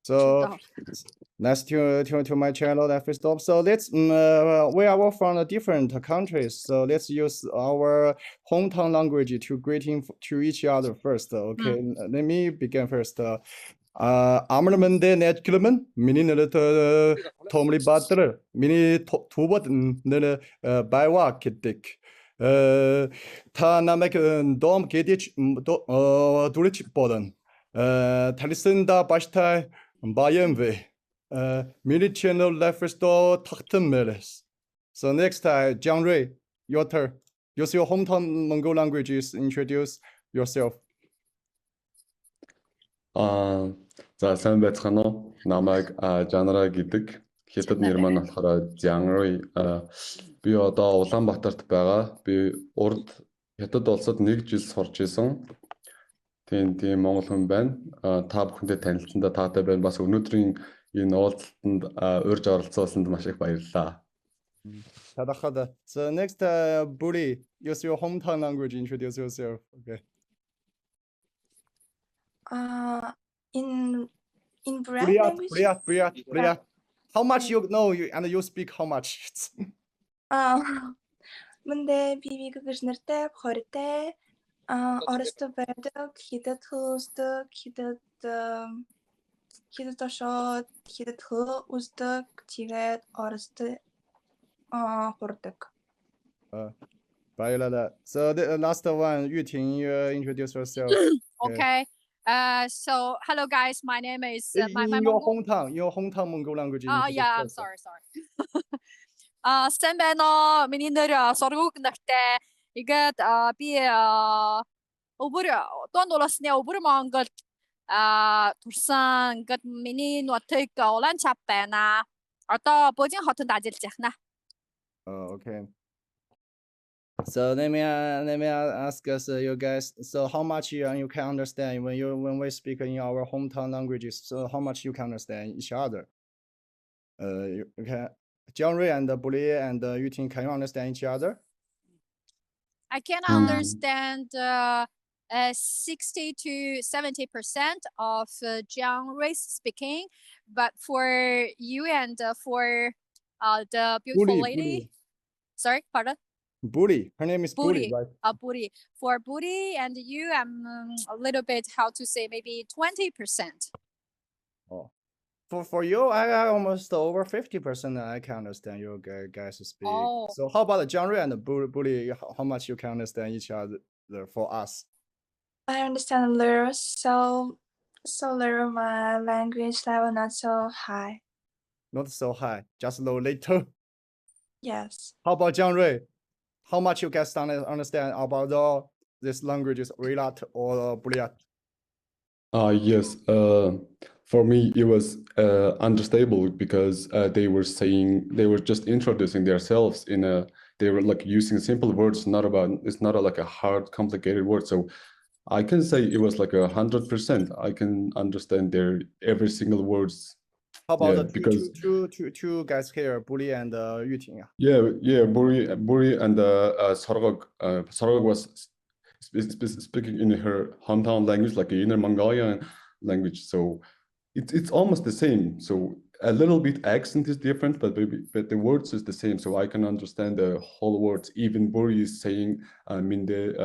So 知道了。 nice to my channel that first off. So let's we are all from the different countries. So let's use our hometown language to greeting to each other first. Okay, let me begin first. 아무르면데 내 그러면 미니는 더 도움이 받들 미니 두번 너는 바이와 기득 타 남의 그돔 게디 또 둘이 보던 탈린다 바시타 바이엠베 미니 채널 레프스도 탁튼 메레스. So next time, Jiang Rui, your turn. Use your hometown Mongol languages. Introduce yourself. За сайн байцгаана уу? Намайг Жанра гэдэг. Хятад нэр маань болохоор Jiangri. Би одоо Улаанбаатарт байгаа. Би урд Хятад улсад 1 жил сурч исэн. Тийм Монгол хүн байна. Та бүхэндээ танилцсандаа таатай байна. Бас өнөөдрийн энэ уулзалтанд урьж оролцуулсанд маш их баярлалаа. So next, Buri, use your hometown language. Introduce yourself. Okay. In Burят language. Burят. How much you know and you speak how much? Мандэ би гэж нэртэй хортой оростой байдаг хятад хөөсдөг хятад тошоо хятад хөө үздэг тэгээд оростой хордог. So the last one, Yuting, you introduce yourself. Okay. So hello guys, my name is my your hometown Mongol language. Yeah, I'm sorry. Sembeno minindera sorguk narte igat bi obur don olasne obur Mongol турсан гэд миний нутаг улаан чап байна. Одоо божин хотод ажиллаж байна. Okay. So let me ask us, you guys. So how much you can understand when we speak in our hometown languages? So how much you can understand each other? Okay, Jiangri and Buli and Yuting, can you understand each other? I can understand 60 to 70% of Jiangri's speaking, but for you and for the beautiful lady, sorry, pardon. Buri, her name is Buri, right? Buri. For Buri and you, I'm a little bit, how to say, maybe 20%. Oh, for you, I almost over 50%. I can understand you guys speak. Oh. So how about the genre and the Buri? How much you can understand each other for us? I understand a little, so little. My language level not so high. Not so high, just low little. Yes. How about genre? How much you guys understand about these languages, Oirats or Buryat? Yes. For me, it was understandable because they were just introducing themselves they were like using simple words, it's not like a hard, complicated word. So I can say it was like 100%. I can understand their every single words. How about the two guys here, Buri and Yuting? Yeah, Buri and Sorgok. Sorgok was speaking in her hometown language, like Inner Mongolian language. So it's almost the same. So a little bit accent is different, but the words is the same. So I can understand the whole words. Even Buri is saying "minde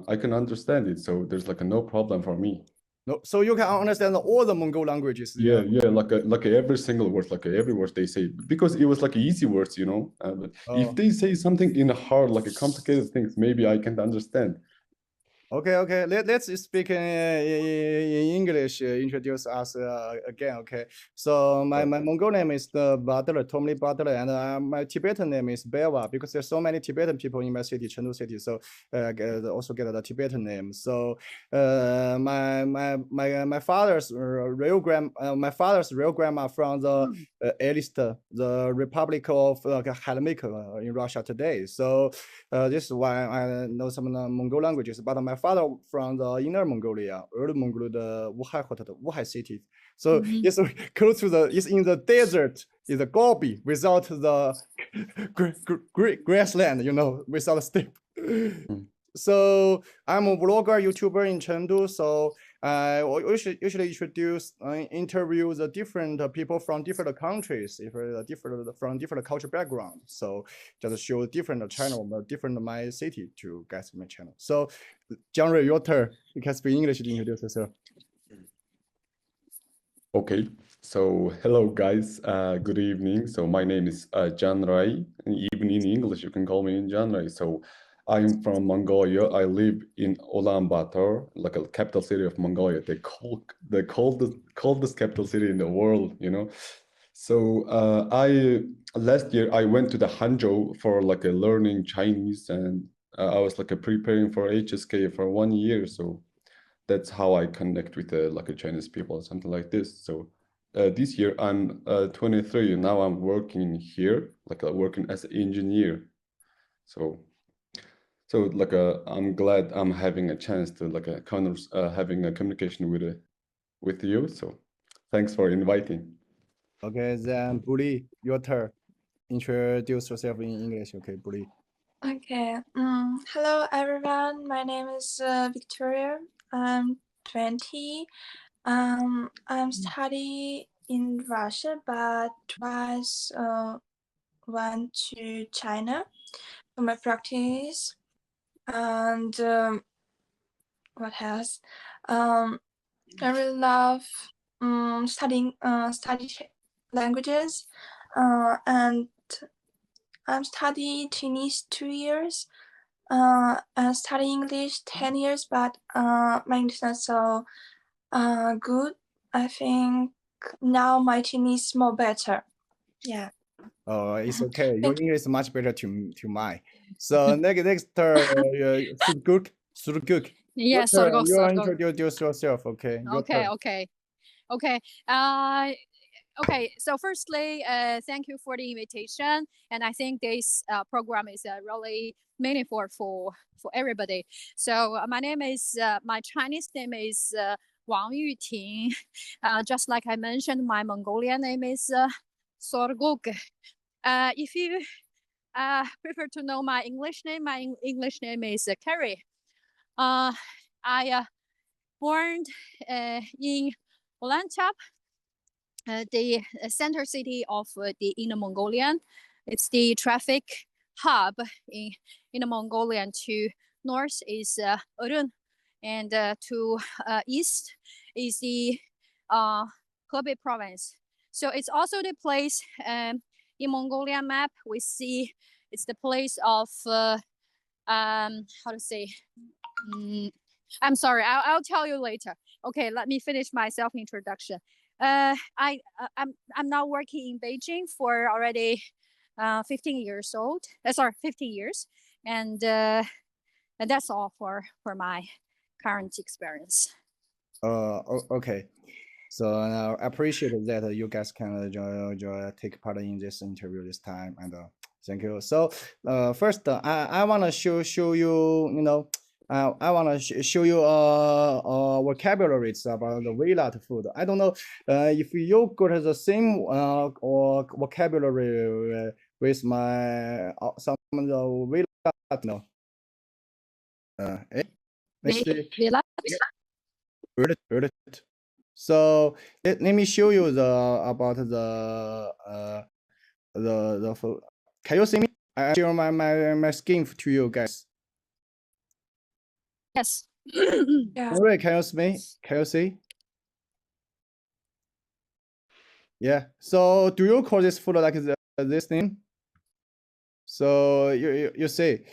I can understand it. So there's like no problem for me. No, so you can understand all the Mongol languages. Yeah, like every single word, like every word they say, because it was like easy words, But if they say something in a hard, like a complicated things, maybe I can't understand. Okay. Let's speak in English. Introduce us again. Okay. So my Mongol name is Badr, Tomli Badr, and my Tibetan name is Belva because there's so many Tibetan people in my city, Chengdu city. So also get the Tibetan name. So my father's real grandma from the Elist, the Republic of Khalmyk in Russia today. So this is why I know some Mongol languages. But my father from the Inner Mongolia, Early Mongolia, the Wuhai city. So it's close to it's in the desert, is the Gobi without the grassland, without steppe. So I'm a vlogger, YouTuber in Chengdu. So I usually introduce, interview the different people from different countries, from different cultural background. So just show different channel, different my city to guys my channel. So Jiangrui, your turn. You can speak English to introduce yourself. Okay, so hello guys, good evening. So my name is Jan Rai, and even in English you can call me Jan Rai. So I'm from Mongolia. I live in Ulaanbaatar, like a capital city of Mongolia. The coldest capital city in the world, you know. So last year I went to the Hangzhou for like a learning Chinese, and I was like a preparing for HSK for 1 year. So that's how I connect with like a Chinese people or something like this. So this year I'm 23. Now I'm working here, like working as an engineer. So like I'm glad I'm having a chance to like having a communication with you. So thanks for inviting. Okay, then Buli, your turn. Introduce yourself in English. Okay, Buli. Okay. Hello everyone. My name is Victoria. I'm 20. I'm studying in Russia, but twice went to China for my practice. And what else? I really love study languages, and I'm studying Chinese 2 years. I study English 10 years, but my English is not so good. I think now my Chinese is more better. Yeah. Oh, it's okay. Your English is much better to mine. So next turn, Surguk. Yes, Your turn. Sorgo, You Sorgo. introduce yourself. Okay. Your Okay, turn. okay. Okay, so firstly, thank you for the invitation. And I think this program is really meaningful for everybody. So my name is, my Chinese name is Wang Yuting. Just like I mentioned, my Mongolian name is Sorguk. If you prefer to know my English name is Carrie. I born in Ulaanbaatar, the center city of the Inner Mongolian. It's the traffic hub in Inner Mongolian. To north is Urun, and to east is the Hebei province. So it's also the place in Mongolian map we see. It's the place of how to say. I'm sorry. I'll tell you later. Okay, let me finish my self introduction. I'm now working in Beijing for already 15 years old. 15 years, and that's all for my current experience. Okay. So I appreciate that you guys can take part in this interview this time, and thank you. So first, I wanna show you, you know. I want to show you vocabularies about the Oirat food. I don't know if you got the same or vocabulary with my some of the Oirat. No. Let's see. Oirat. So let me show you about the food. Can you see me? I share my screen to you guys. Yes. Yeah. Alright, can you see me? Can you see? Yeah. So do you call this food like this name? So you see,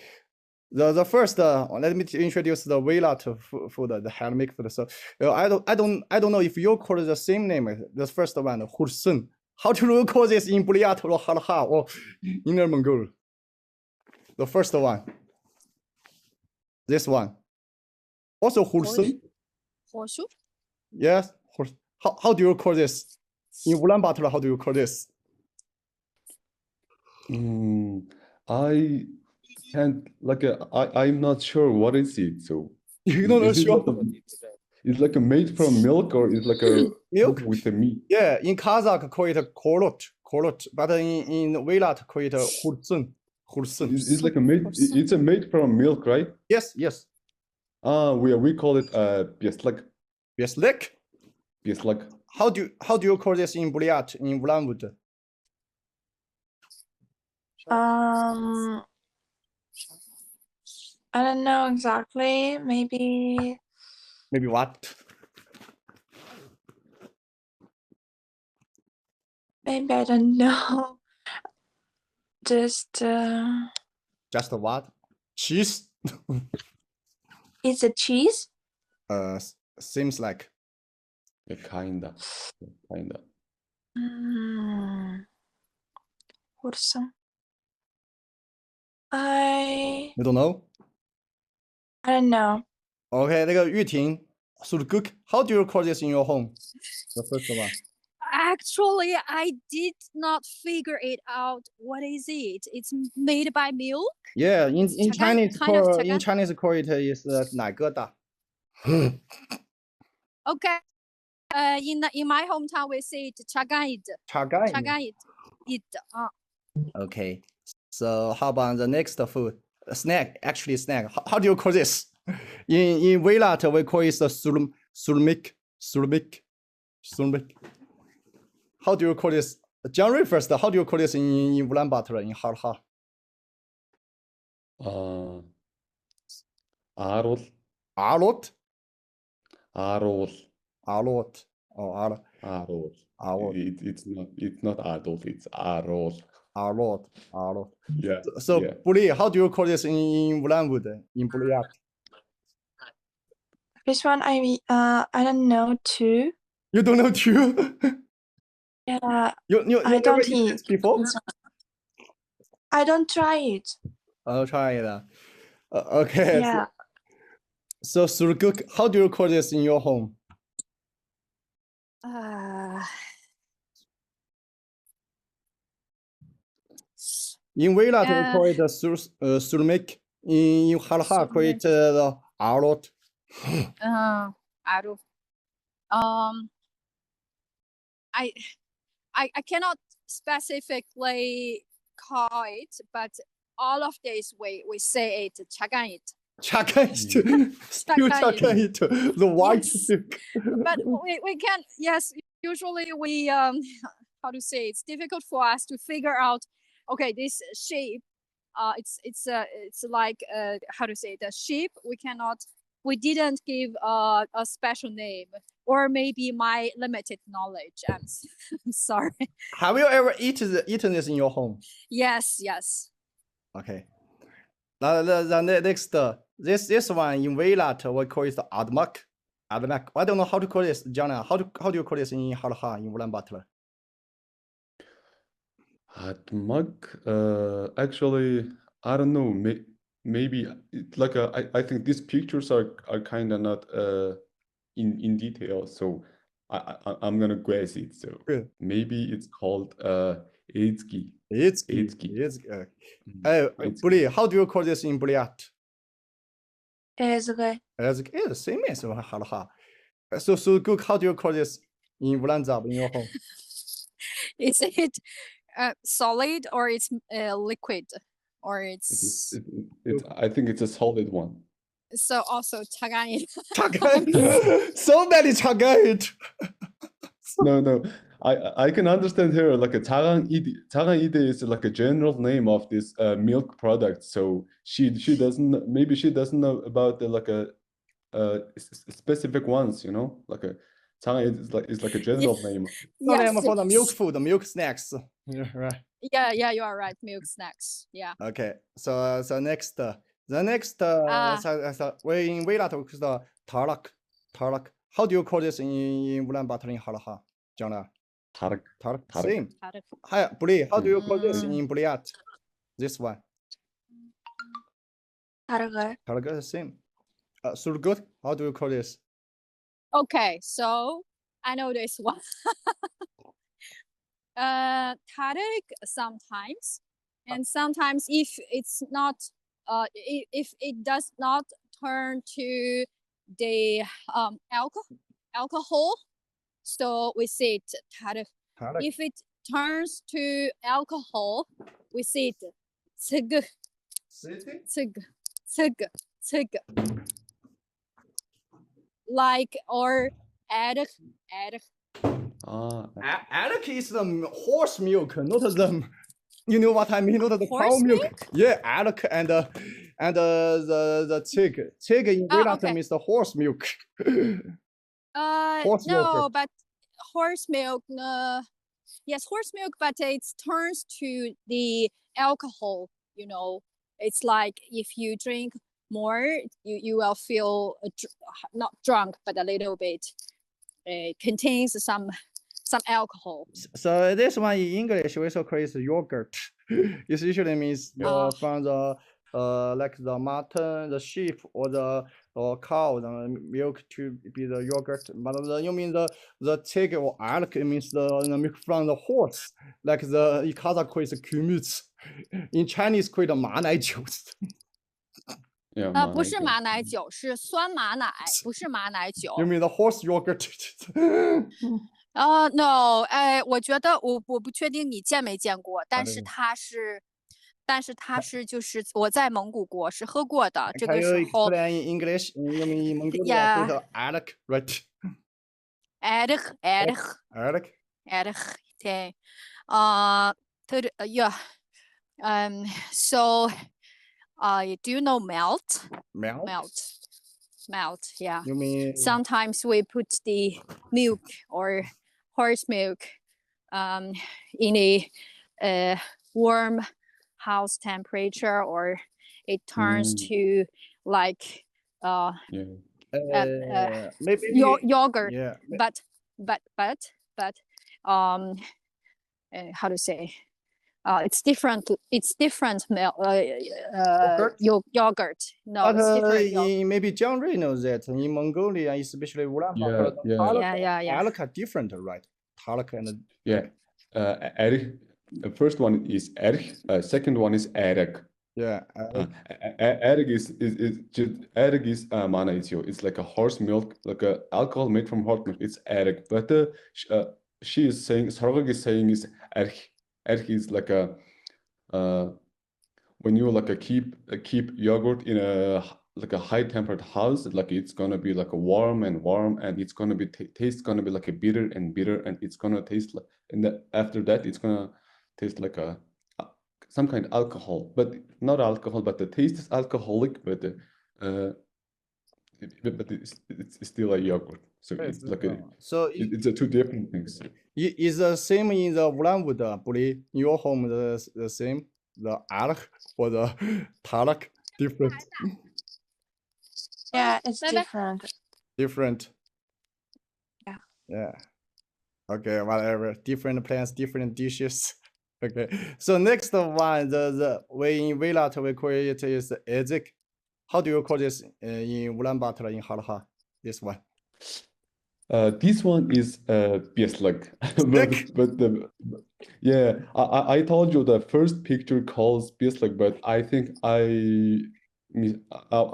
the first let me introduce the Oirat food, the handmade food. So I don't know if you call it the same name. The first one, Hursun. How do you call this in Buryat or Halha or Inner Mongol? The first one. This one. Also Hursun. Horseshoe? Yes. How do you call this? In Ulaanbaatar, how do you call this? I can't I'm not sure what is it. So You don't know is it sure? it's like a made from milk, or it's like a Milk? with the meat? Yeah, in Kazakh call it korot, but in Oirat call it hursun. Hursun. It's like a made. It's a made from milk, right? Yes. We call it bieslak. Bieslek. Bieslak. How do you call this in Buryat, in Ulan-Ude? I don't know exactly. Maybe what? maybe I don't know. Just what? Cheese? it's a cheese. Seems like. Yeah, kinda. Hursun. I You don't know? don't know. Okay, 那个玉婷 Surguk, how do you call this in your home? The first one. Actually, I did not figure it out. What is it? It's made by milk. Yeah, in Chinese, kind of in Chinese call it is 奶疙瘩. Okay. In my hometown, we say it chagaid. Chagaid. Okay. So how about the next food? Snack. Actually, snack. How do you call this? In Wailat, we call it sulmik. How do you call this? January 1st, how do you call this in Ulaanbaatar, in Harha? Arul. Arot? Arul. Arot. Oh, Arul. Arot. It's not adult, it's Arul. Arot. Yeah. So, yeah. Buli, how do you call this in Ulan-Ude, in Buryat? This one I don't know too. You don't know too? Yeah. You I never don't eaten eat this before? I don't try it. I'll try it. Okay. Yeah. So Surguk, how do you call this in your home? In Wailat, we call it Surmik. In Harha, call it Arot. Arut. I cannot specifically call it, but all of this we say it chagaid. Still Chagait. The white stick. But we can, yes, usually we how to say, it's difficult for us to figure out, okay, this shape, it's like how to say, the shape we didn't give a special name, or maybe my limited knowledge. I'm sorry. Have you ever eaten this in your home? Yes. Okay. The next, this one in Wailat, we call it Admak. I don't know how to call this, Jana. How do you call this in Harha, in Ulaanbaatar? Admak. Actually, I don't know. Maybe like I think these pictures are kind of not in detail, so I'm gonna guess it. So maybe it's called Eizki. Buli, how do you call this in Buryat? Ezge. Same as Harha. So good. How do you call this in Ulaanbaatar, in your home? Is it solid, or it's liquid, or it's I think it's a solid one. So also chagaid. So many chagaid. No. I can understand her. Like a Tagang is like a general name of this milk product. So she doesn't, maybe she doesn't know about the like a specific ones, you know, like a Tagang is like a general name. Yes, for the milk food, the milk snacks. Right. Yeah, you are right. Milk snacks. Yeah. Okay. So next, we're in Wailat, we call Tarak. How do you call this in Ulaanbaatar, in Harha, Jana? Tarak. Same. Hi, Buli, how do you call this in Buryat? This one. Targa, same. Surgut, how do you call this? Okay, so I know this one. Tarik sometimes, and sometimes if it's not, if it does not turn to the alcohol, so we say it tarik. If it turns to alcohol, we say it Cig, City? cig. Like or add. Elk is the horse milk, not the. You know what I mean? Not the Horse cow milk. Yeah, elk and the pig. Pig in Wailat okay. means the horse milk. Horse No, yogurt. but horse milk. Yes, horse milk, but it turns to the alcohol. You know, it's like if you drink more, you will feel not drunk, but a little bit. Contains some alcohol. So this one in English we also call it yogurt. It usually means from the like the mutton, the sheep, or the cow, the milk to be the yogurt. But you mean the pig or elk, it means the milk from the horse, like the in Kazakh is kumyts. In Chinese 会的马奶酒。不是马奶酒，是酸马奶，不是马奶酒。You mean the horse yogurt? No， 我觉得我不确定你见没见过，但是它是就是我在蒙古国是喝过的。这个时候 Can you explain in English? You mean in Mongolia with elk, right? Elk， 对，yeah. So, do you know melt? Melt, yeah. You mean sometimes we put the milk or horse milk in a warm house temperature, or it turns to like maybe yogurt. Yeah. But how to say? It's different. It's different milk. Yogurt. No, But it's different. maybe John Ray knows that in Mongolia, especially Ulaanbaatar, elk are different, right? Talak and Erik. The first one is Erik. Second one is Erik. Yeah. Erik is manaicio. It's like a horse milk, like a alcohol made from horse milk. It's Erik. But she is saying, Sargag is saying is Erik. Erik is like a when you like keep yogurt in a like a high tempered house, like it's gonna be like a warm, and it's gonna be taste gonna be like a bitter, and it's gonna taste like, and after that it's gonna taste like a some kind of alcohol, but not alcohol, but the taste is alcoholic, but it's still a yogurt. So it's like it's a two different things. Is the same in the Ulanwood, Buli? Your home the same? The elk or the talak different? Yeah, it's different. Different. Yeah. Yeah. Okay, whatever. Different plants, different dishes. Okay. So next one, the way in Wailat we call it is ezik. How do you call this in Ulaanbaatar in Halha? This one. This one is Bieslak. I told you the first picture calls Bieslak, but I think I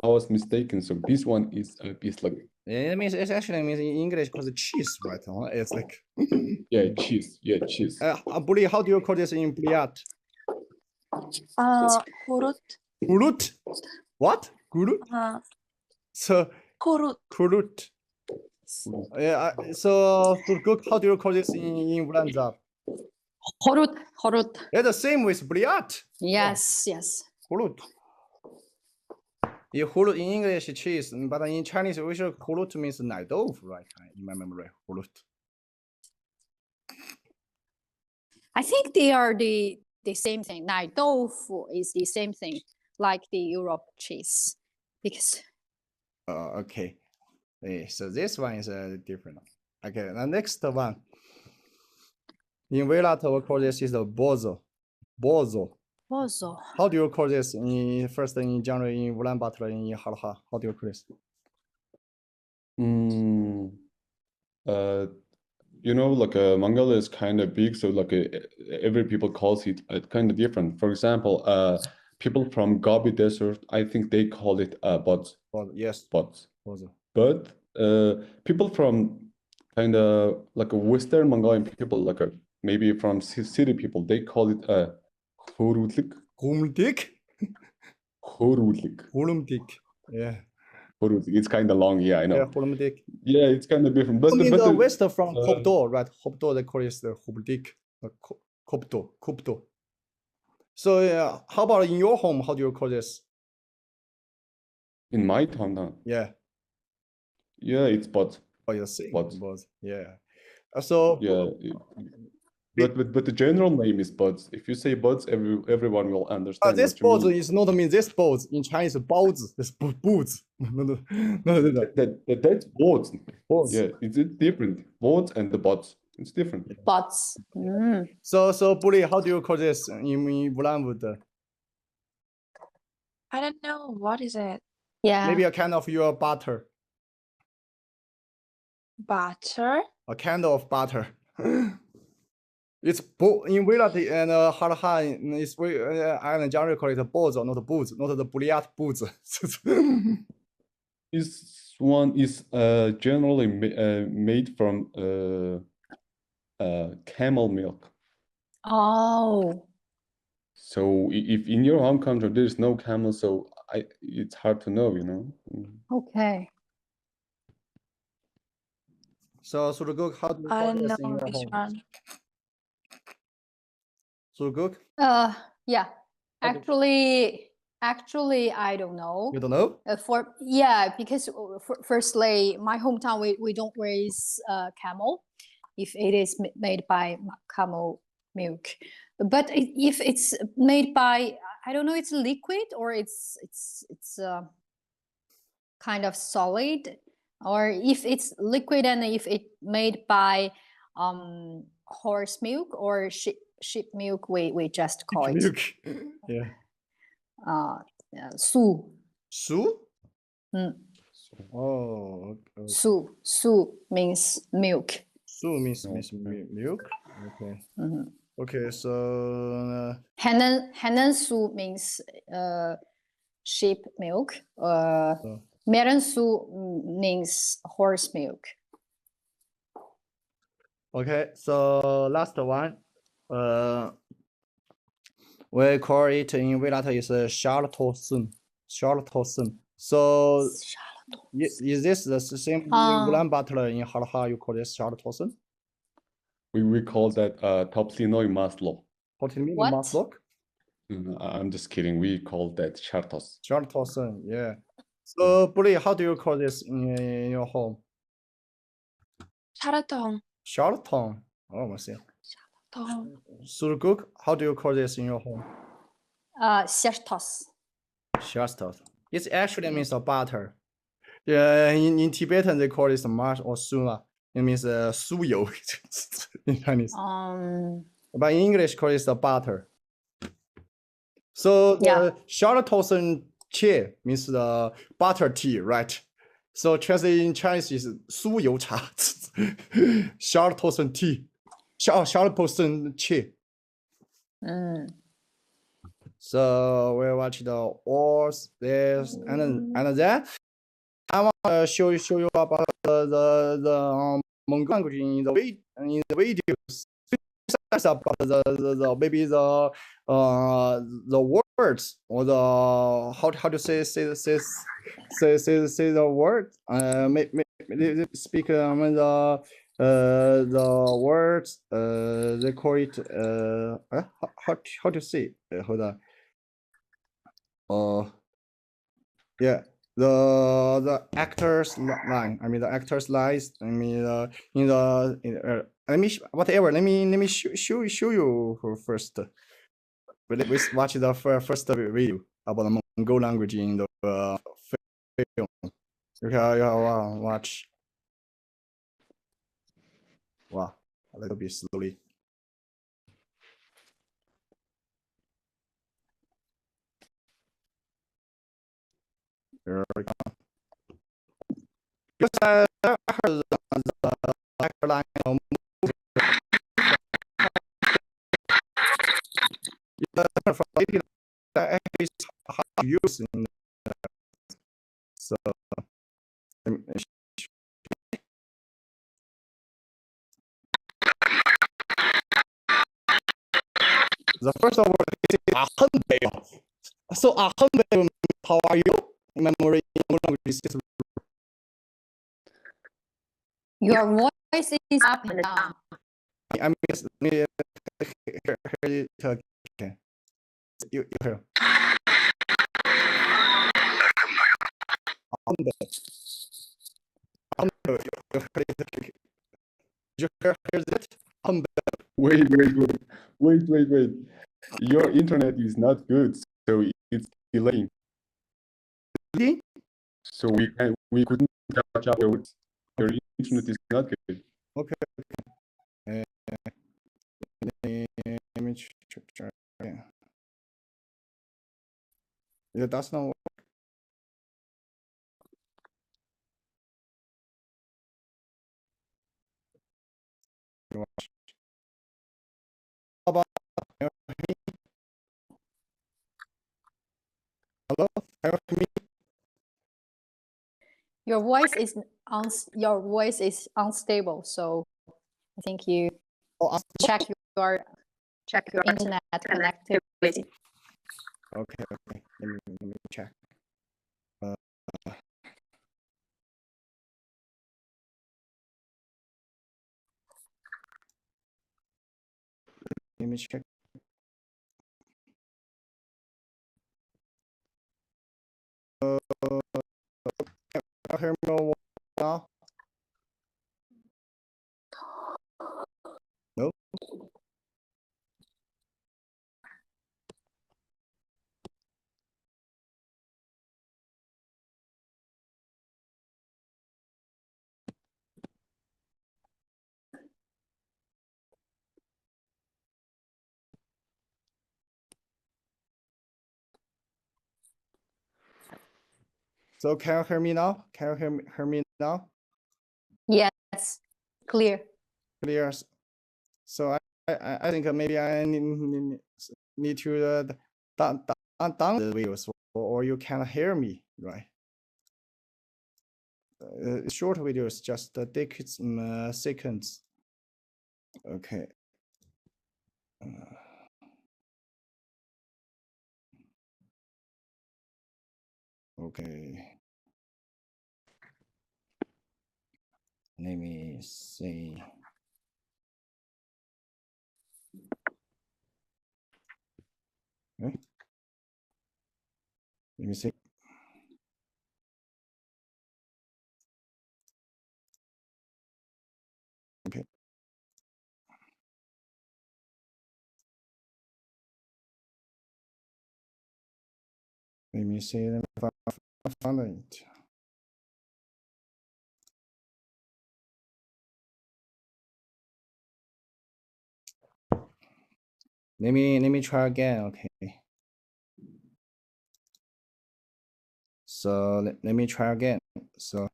was mistaken. So this one is Bieslak. It actually means in English called cheese, right? It's like cheese. Yeah, cheese. Buli, how do you call this in Buliat? Kurut. Kurut? What? Kurut? So kurut. Yeah. So Turkic, how do you call this in Ulanzar? Horut. It's the same with Buliat. Yes. Horut. Horut in English cheese, but in Chinese we should horut means 奶豆腐, right? In my memory, horut. I think they are the same thing. 奶豆腐 is the same thing like the Europe cheese, because. Okay. So this one is different. Okay, the next one. In Wailat, we call this is the bozo. How do you call this first in January in Ulaanbaatar in Halha? How do you call this? Like Mongolia is kind of big, so like every people calls it kind of different. For example, people from Gobi Desert, I think they call it bods. Yes. Bods. Bozo. But people from kind of like a Western Mongolian people, like maybe from city people, they call it Khorutlik. Hulumdik? Horuluk. Hulumdik. Yeah. Horuluk. It's kind of long. Yeah, I know. Yeah, Hulumdik. Yeah, it's kind of different. But I mean, the west from uh, Kopdo, right? Kopdo, they call it the Hulumdik. Kopdo. So how about in your home? How do you call this? in my hometown, Yeah. yeah, it's buds. Oh, you see. Buds. Buds. Yeah. So Yeah, but the general name is buds. If you say buds, everyone will understand this what you boat mean. is not mean this boat in Chinese. Baozi. This boots. No. That's buds. Boats. Yeah, it's different. Buds and the buds. It's different. Bots. So Bully, how do you call this in Ulanwood? I don't know what is it. Yeah. Maybe a kind of your butter. Butter. A kind of butter. It's in Vilati and Harahan is Island generally call it boats, not boots, not the Buliat boots. This one is generally made from camel milk. Oh. So if in your home country there is no camel, so it's hard to know, you know. Okay. So Suruguk, how do you I call don't this in know your which home? one. Suruguk, Yeah. Actually, I don't know. you don't know? Because firstly, my hometown we don't raise camel, if it is made by camel milk. But if it's made by, I don't know, it's liquid or it's kind of solid, or if it's liquid and if it made by horse milk or sheep milk, we just call it Milk. Yeah. su. Su? Mm. Oh, okay. Su means milk. Su means milk. Okay. Okay, so Henan su means sheep milk. Meran su means horse milk. okay, so last one. We call it in Vilata is Charlton. So is this the same in Ulaanbaatar in Halha? You call this Charlton? We call that Topsinoi Maslo. What do you mean, What? Maslok? I'm just kidding. We call that Chartos. Charlton, yeah. So, Bully, how do you call this in your home? Charatong. Charlton. Oh, I see. Tong. Surguk, how do you call this in your home? Siertos. Charlton. It actually means a butter. Yeah, in Tibetan they call it marsh or suna. It means suyo in Chinese. But in English, call it the butter. So the Charlton tea means the butter tea, right? So translated in Chinese is 酥油茶. Charlton tea. Charlton tea. So we watch the all this and then I want to show you about the Mongol language in the videos. About the maybe the words or the how to say the word speak when the words they call it how to say hold on yeah the actors line the actors lines in the let me whatever let me show you first. We watch the first video about the Mongol language in the film. You can watch. Wow, a little bit slowly. There we go. Because I heard the actor line from actually is hard to use in so the first word 아흔배요. So 아흔배요, how are you? Memory language is Your voice is up and down. I mean, hear it again. You hear. You heard it. You heard it? Wait. Your internet is not good, so it's delaying. Really? So we couldn't catch up your words. Your internet is not good. Okay. Let me check again. Yeah, that's not. How about hello? Can you hear me? Your voice is unstable, so I think you Oh, check your internet connectivity. okay. Let me check. Let me check. Can you hear me now? No. So can you hear me now? Can you hear me now? Yes, clear. Clear. So I think maybe I need to down the videos, or you can hear me, right? Short videos just take seconds. Okay. Okay. Let me see. Okay. Let me see. Okay. Let me see if I found it. Let me try again. Okay. So let me try again. So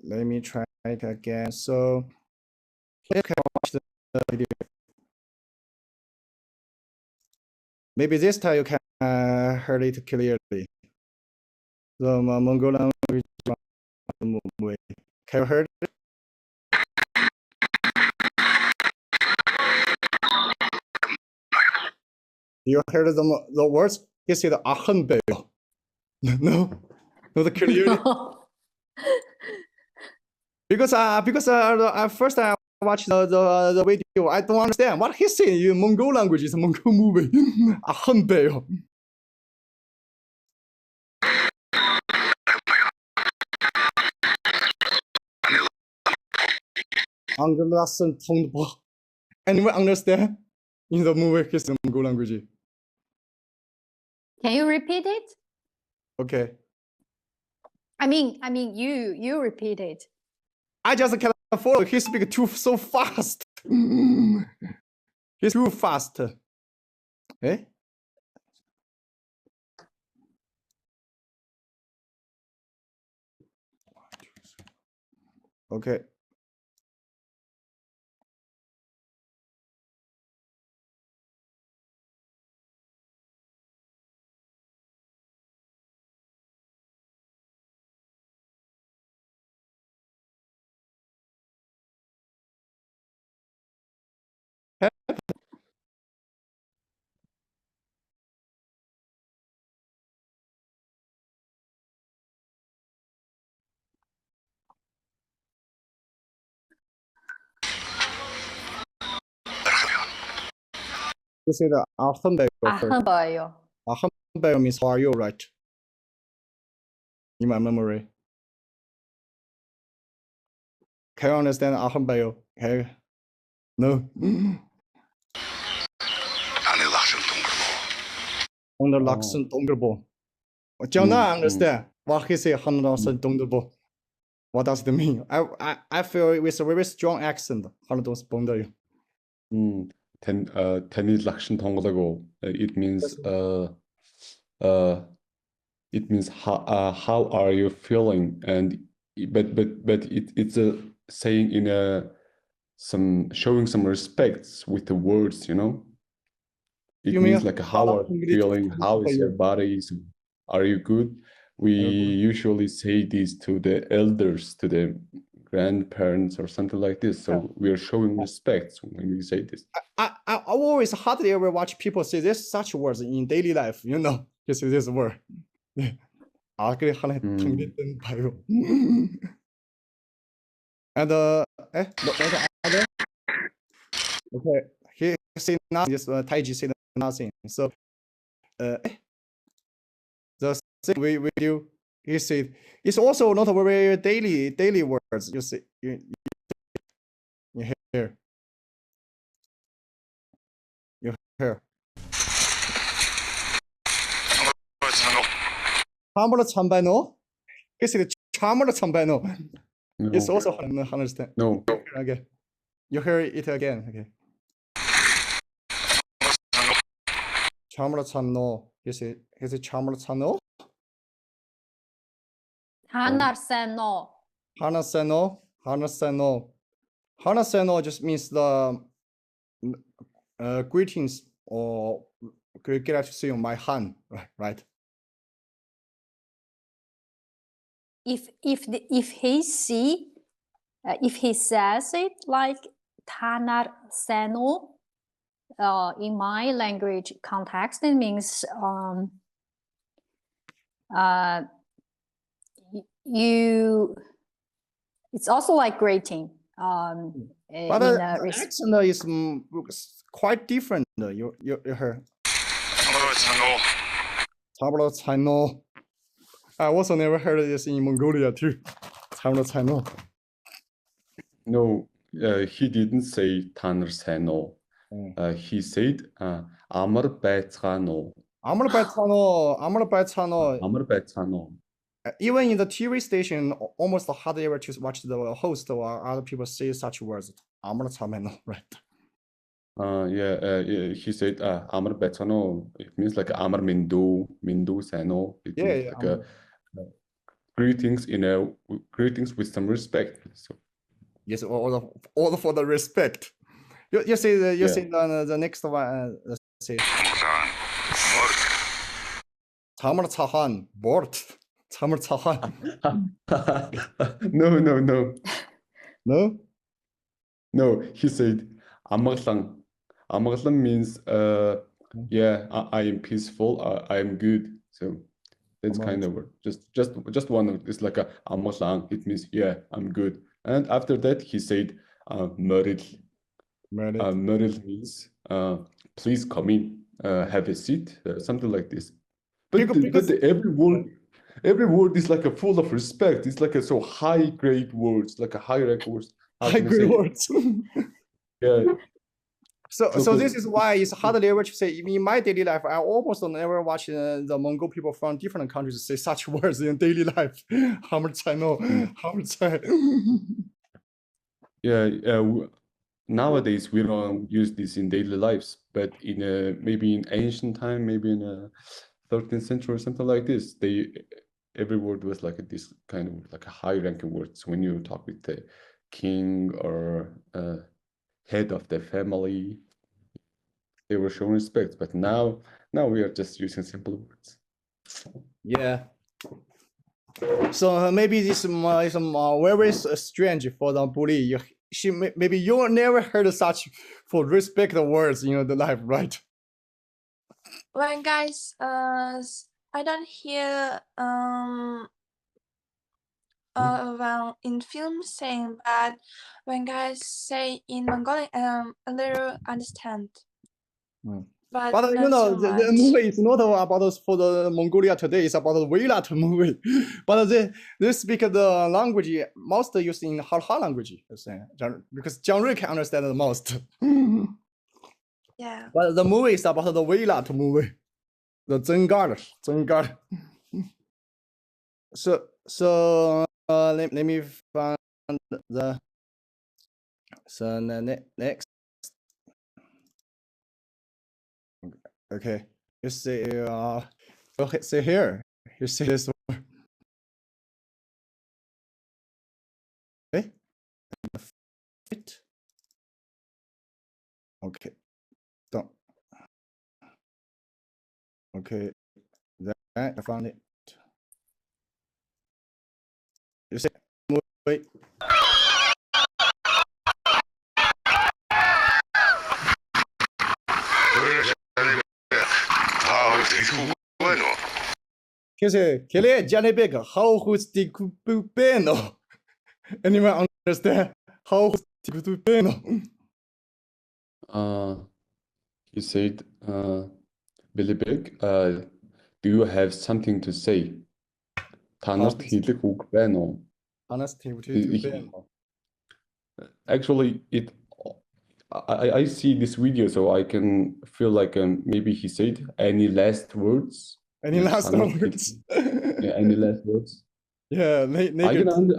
let me try it again. So you can watch the video. Maybe this time you can hear it clearly. The Mongolian movie. Can you hear it? You heard the words? He said 아흔배요. No, not clearly. Because at first I watched the video, I don't understand what he said in Mongol language. It's a Mongol movie. 아흔배요. Anglasen 통보. Anyone understand? In the movie, it's Mongol language. Can you repeat it? Okay. I mean, you repeat it. I just cannot follow. He speaks so fast. He's too fast. Eh? Okay. You say the Ahambeo first. 아흥버요. Ahambeo means how are you, right? In my memory. Can you understand Ahambeo? Okay. No. Onder laksen donderbo. John, I understand. What he say, Handasen donderbo. What does it mean? I feel it with a very strong accent. Handasen donderbo. Таны лагшин тонголоо. It means how are you feeling, and but it's a saying in some showing some respects with the words, you know. It You means mean like how are you feeling, how is your body, are you good? We usually say this to the elders, to the grandparents or something like this. So we are showing respect when we say this. I always hardly ever watch people say this such words in daily life, you know. Just this word. 그래 하나 통일된 바요. And other okay, he say nothing. This Taiji said nothing. So the thing we do, he said it's also not a very daily words. You see, you hear. You hear. 참으로 참바노. He said 참으로 참바노. It's also hard to understand. No. Okay. You hear it again. Okay. 참으로 참노. He said 참으로 참노. 하나세노. Hanaseno just means the greetings or get out to see my hand, right? If he says it like 타나세노, in my language context, it means it's also like greeting. But the accent is quite different. You heard. I also never heard this in Mongolia too. No, he didn't say 타나세노. He said амар байцгаано. Амар байцгаано. Even in the TV station, almost hardly ever to watch the host or other people say such words. Right? He said амар байцгаано. It means like амар минду сано. It means like greetings greetings with some respect. So yes, all for the respect. You say the next one. Say 잠을 차한 bort. 잠을 차한. No. He said амгалан. Amagalan means I am peaceful. I am good. So that's kind of word. Just one of it's like a amagalan. It means I'm good. And after that he said möril. Möril means please come in, have a seat, something like this. But every word is like a full of respect. It's like a so high grade words, like a high rank words. High grade words. Yeah. So this is why it's hardly ever to say. In my daily life, I almost never watch the Mongol people from different countries say such words in daily life. How much I know, how much I. Nowadays we don't use this in daily lives, but in maybe in ancient time, maybe in a 13th century or something like this, every word was like this kind of like a high-ranking words when you talk with the king or head of the family. They were showing respect, but now we are just using simple words. Yeah. So maybe this is very strange for the bully. Maybe you never heard such for respect words in the life, right? When guys, I don't hear well in film saying, but when guys say in Mongolian, a little understand. but But you not know, so the much. movie is not about for the Mongolia today. It's about the Oirats movie. But they speak the language most used in Ha language. Because Jiang Rui can understand the most. Yeah. But the movie is about the Oirat movie, the Zengard. So let me find the next. Okay, you see see here. You see this one. Okay. Fit. Okay. Done. Okay. Then I found it. You see movie. Que le Janebega, how who's the Kupeno? Anyone understand? How who's the Kupeno? He said, Billy Big, do you have something to say? Та нарт хэлэх үг байна уу? Honestly, to Actually, I see this video, so I can feel like maybe he said any last words. Any last words? Yeah, any last words? Yeah,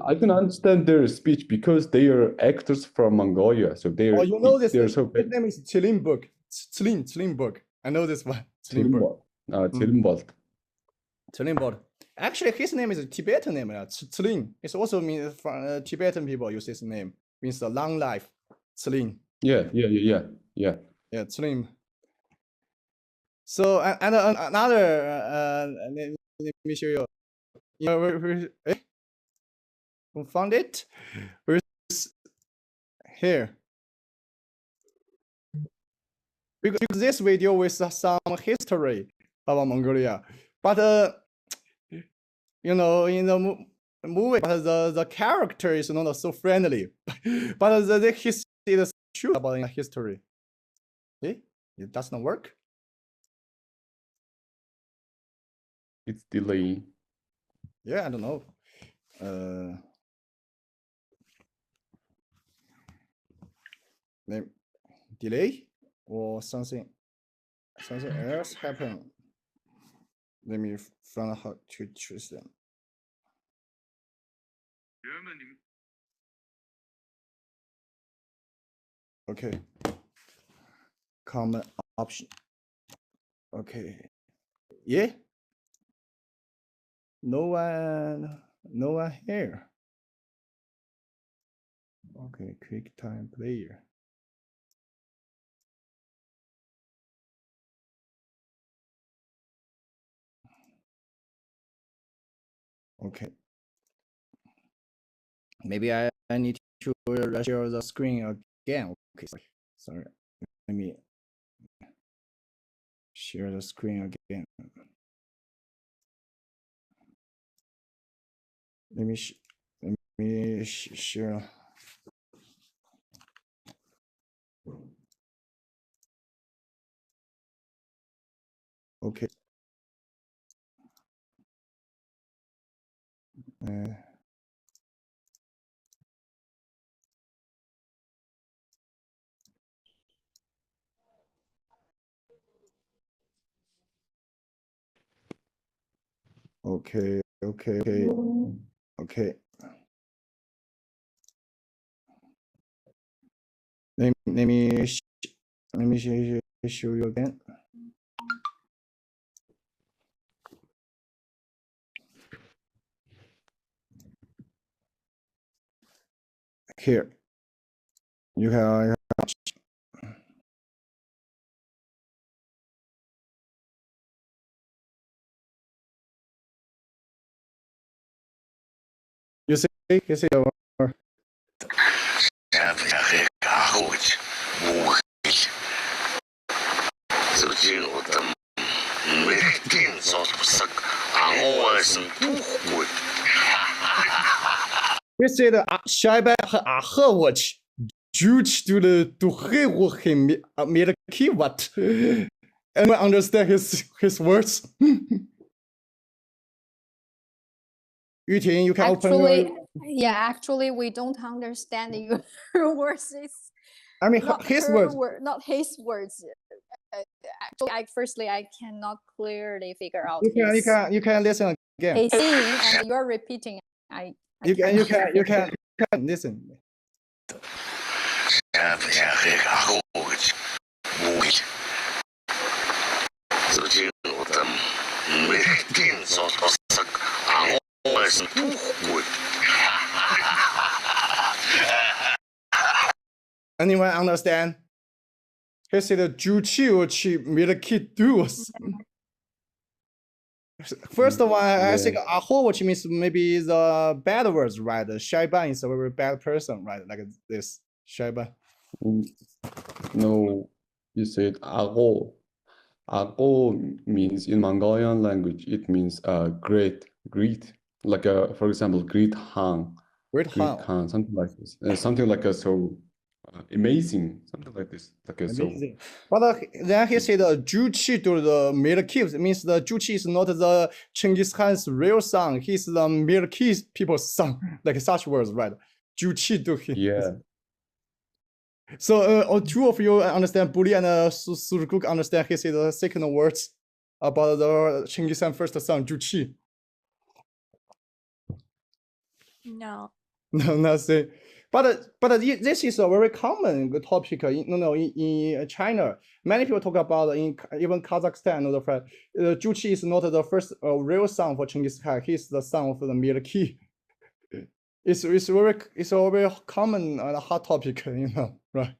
I can understand their speech because they are actors from Mongolia, so they're you know this. they're so His name is Chilinburg. Chilinburg. I know this one. Chilinburg. Chilinburg. Actually, his name is a Tibetan name. Chilin. It also means from Tibetan people use this name. Means a long life. Chilin. Yeah. Yeah, Chilin. So and another. Let me show you. Who found it? Where's here? Because this video with some history about Mongolia, but you know, in the movie, but the character is not so friendly. But the history is true about the history. Eh? It doesn't work. It's delay. Yeah, I don't know. Delay or something else happen. Let me find out how to choose them. Okay. Common option. Okay. Yeah. No one here. Okay, quick time player. Okay. Maybe I need to share the screen again. Okay, sorry. Let me share the screen again. Let me share. Okay. Okay. Let me show you again. Here, you have. You see, You said Shaiba watch due to the to he what Anyone understand his words? Yuting, you can open Actually, yeah, actually, we don't understand your words. It's I mean, not his her words. not his words. Actually, I cannot clearly figure out You can listen again. his saying, and you're repeating. I You cannot. can listen. Anyone understand? He said, "Juchi milky duos." First one, I think aho, which means maybe the bad words, right? Shaiban is a very bad person, right? Like this, Shaiban. No, you said ago. Ago means in Mongolian language, it means great. Like for example, great Han, Great great Han. Khan, something like this. Something like a so amazing, something like this. Like a so. Amazing. But then he said Juchi to the milky. It means the Juchi is not the Genghis Khan's real son. He's the milky people's son. Like such words, right? Juchi to him. Yeah. So two of you understand Buli and Surguk understand he said the second words about the Genghis Khan first son, Juchi. No. No, nothing. But this is a very common topic in China. Many people talk about in even Kazakhstan. Juchi is not the first real son for Genghis Khan. He's the son of the milky. It's a very common hot topic, right?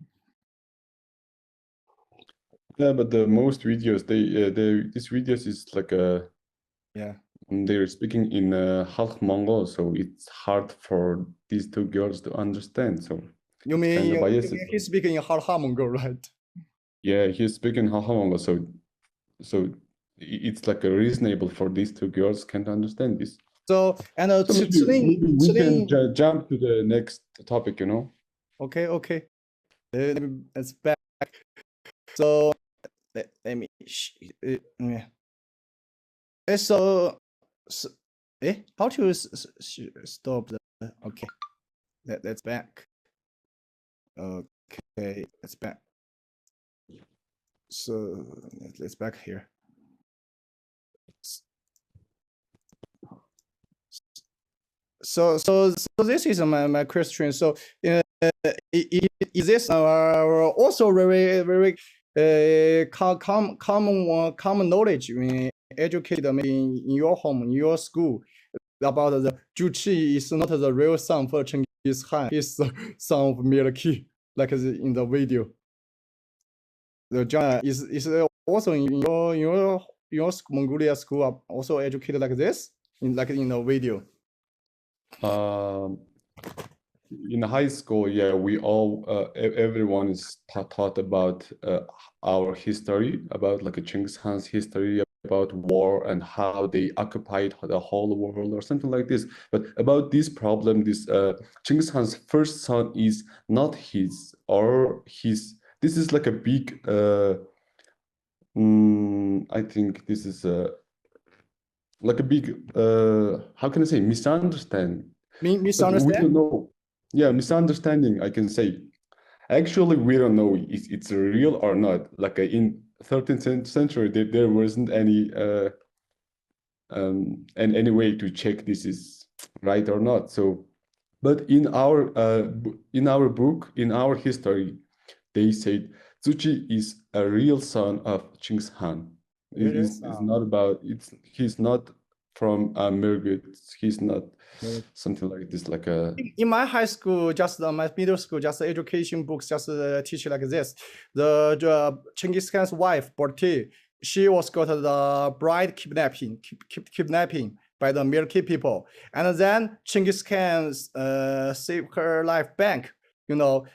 Yeah, but the most videos these videos is like yeah. They're speaking in half Mongol, so it's hard for these two girls to understand. So you mean he's speaking in half Mongol, right? Yeah, he's speaking half Mongol, so it's like a reasonable for these two girls can't understand this. So and so we can jump to the next topic, Okay. Let's back. So let me. How to stop the? Okay, let's back. Okay, let's back. So let's back here. So this is my question. So is this also very common knowledge educated in your home, in your school, about the Juchi is not the real son for Genghis Khan, he's the son of milky, like in the video. The John is also in your Mongolia school also educated like this, in the video. In high school, yeah, we all everyone is taught about our history, about like a Genghis Khan's history, about war and how they occupied the whole world or something like this. But about this problem, this Genghis Khan's first son is not his or his. This is like a big. I think this is like a big. How can I say misunderstanding? Misunderstanding? We don't know. Yeah, misunderstanding, I can say. Actually, we don't know if it's real or not. Like in 13th century, there wasn't any way to check this is right or not. So, but in our book, in our history, they said Zuchi is a real son of Genghis Khan. It's not about he's not from Mirgut. He's not something like this, like a. In my high school, just my middle school, just education books, just teach like this. The Genghis Khan's wife, Borti, she was got the bride kidnapping by the milky people, and then Genghis Khan saved her life back. But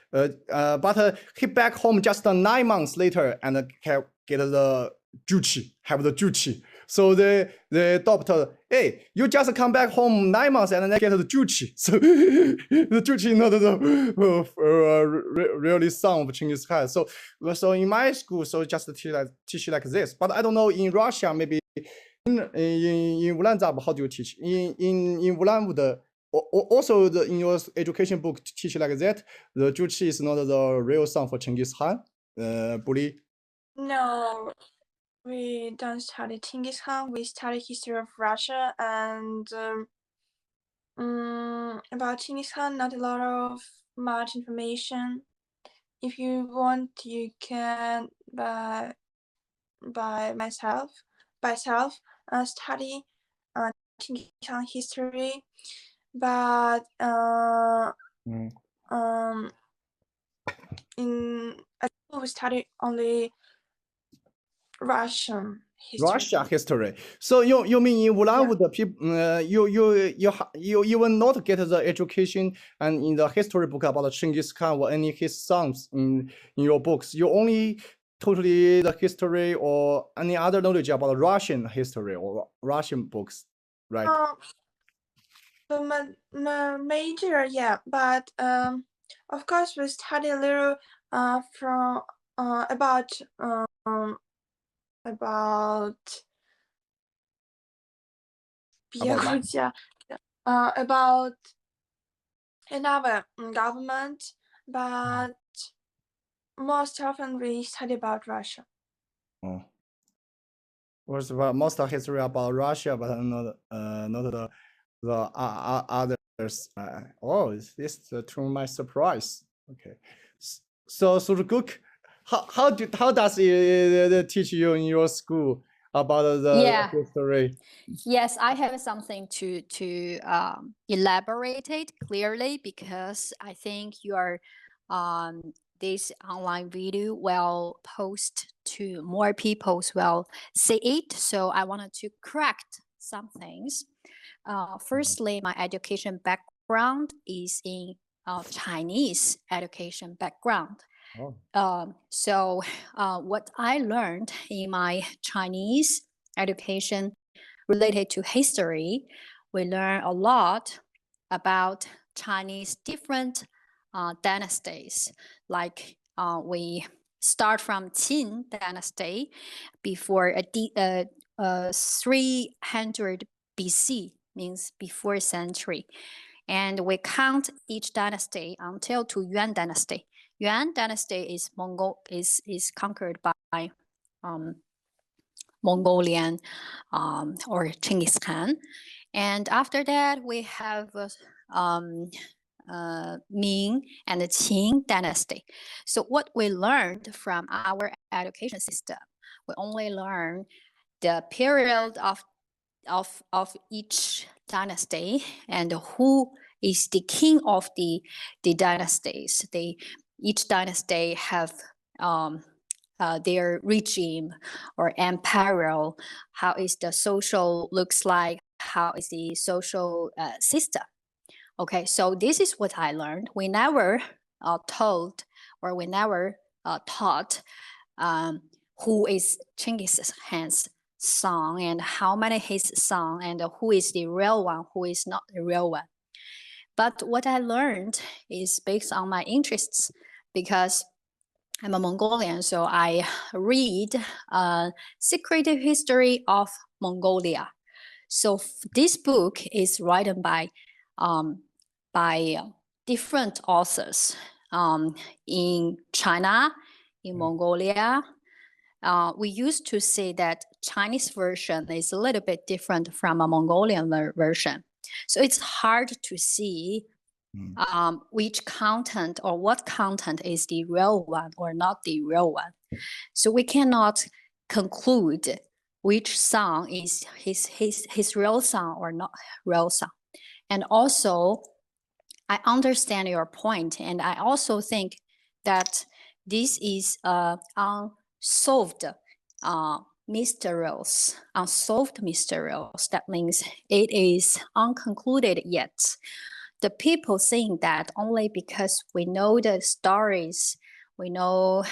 he back home just 9 months later and get the Juchi, have the Juchi. So the doctor, hey, you just come back home 9 months and then get the juchi. So the juchi not the really son of Chinggis Khan. So in my school, so just teach like this. But I don't know in Russia, maybe in Ulan-Zab, how do you teach? In Ulan-Ude, also in your education book teach like that. The juchi is not the real son for Chinggis Khan. Bully. No, we don't study Genghis Khan. We study history of Russia and about Genghis Khan. Not a lot of much information. If you want, you can by myself study Genghis Khan history, but we study only Russian history. Russia history. So you mean in Ulan-Ude people you will not get the education and in the history book about Genghis Khan or any his sons in your books. You only totally the history or any other knowledge about Russian history or Russian books, right? The major, yeah, but of course we study a little from about another government, but most often we study about Russia. Oh. Was most of history about Russia, but not the others. This to my surprise. Okay, so Guk, how does it teach you in your school about the history? Yes, I have something to elaborate it clearly because I think your this online video will post to more people will see it. So I wanted to correct some things. Firstly, my education background is in Chinese education background. So what I learned in my Chinese education related to history, we learn a lot about Chinese different dynasties. Like we start from Qin dynasty before 300 BC, means before century. And we count each dynasty until to Yuan dynasty. Yuan dynasty is is conquered by Mongolian or Genghis Khan. And after that, we have Ming and the Qing dynasty. So what we learned from our education system, we only learn the period of each dynasty and who is the king of the dynasties. Each dynasty have their regime or empire, how is the social looks like, how is the social system. Okay, so this is what I learned. We never told or we never taught who is Genghis Khan's son and how many his son and who is the real one, who is not the real one. But what I learned is based on my interests because I'm a Mongolian, so I read Secretive History of Mongolia. So this book is written by different authors in China, in Mongolia. We used to say that Chinese version is a little bit different from a Mongolian version. So it's hard to see which content or what content is the real one or not the real one. So we cannot conclude which song is his real song or not real song. And also, I understand your point, and I also think that this is unsolved mysteries. That means it is unconcluded yet. The people think that only because we know the stories, we know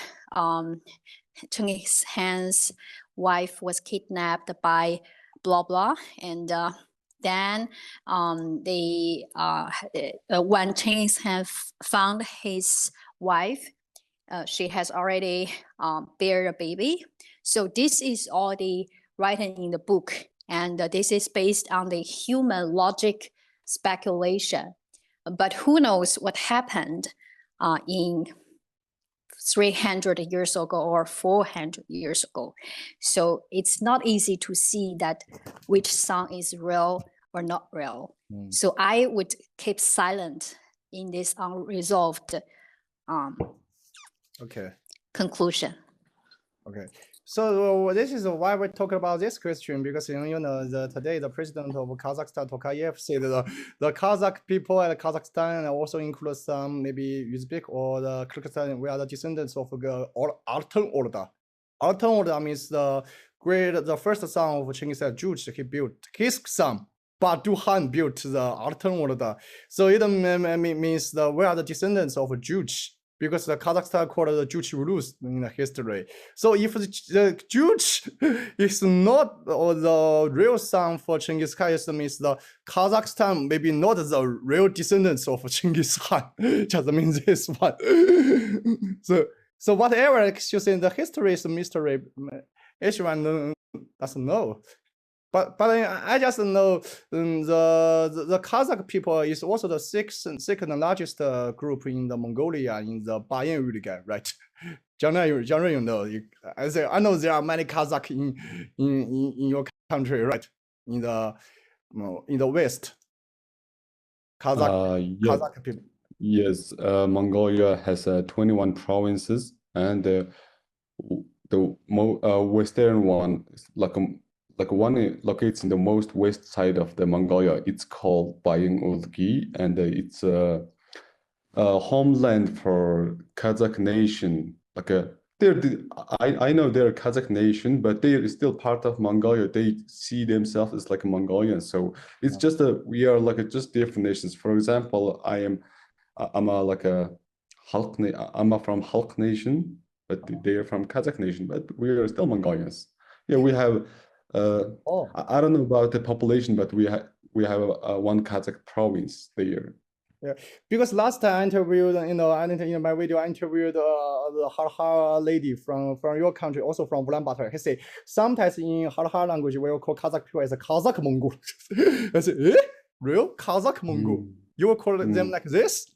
Genghis Khan's wife was kidnapped by blah blah, and then they when Genghis Khan found his wife, she has already bear a baby. So this is all the written in the book, and this is based on the human logic speculation. But who knows what happened in 300 years ago or 400 years ago. So it's not easy to see that which song is real or not real. So I would keep silent in this unresolved conclusion. Okay. So this is why we're talking about this question, because today the president of Kazakhstan, Tokayev, said the Kazakh people and Kazakhstan also include some maybe Uzbek or the Kyrgyzstan. We are the descendants of the Altyn Orda. Altyn Orda means the first son of Chinggis Khan, Juche, he built his son. Badu Han built the Altyn Orda. So it means we are the descendants of Juche, because the Kazakhstan called the Juche rulers in the history. So if the Juche is not the real son for Chinggis Khan, it means the Kazakhstan maybe not the real descendants of Chinggis Khan. Just means this one. So whatever you say, the history is a mystery. Everyone doesn't know. But I just know the Kazakh people is also the second largest group in the Mongolia in the Bayan region, right? Generally, you know, I know there are many Kazakh in your country, right? In the West, Kazakh people. Yes, Mongolia has 21 provinces, and the western one is like one locates in the most west side of the Mongolia. It's called Bayan-Ulgi, and it's a homeland for Kazakh nation. I know they're a Kazakh nation, but they are still part of Mongolia. They see themselves as like a Mongolian. So it's just we are like just different nations. For example, I'm from Halk nation, but they are from Kazakh nation, but we are still Mongolians. Yeah, we have. I don't know about the population, but we have one Kazakh province there. Yeah, because last time I interviewed, in my video, I interviewed the Halha lady from your country, also from Ulaanbaatar. He said sometimes in Halha language we will call Kazakh people as a Kazakh Mongol. I said, real Kazakh Mongol? You will call them like this?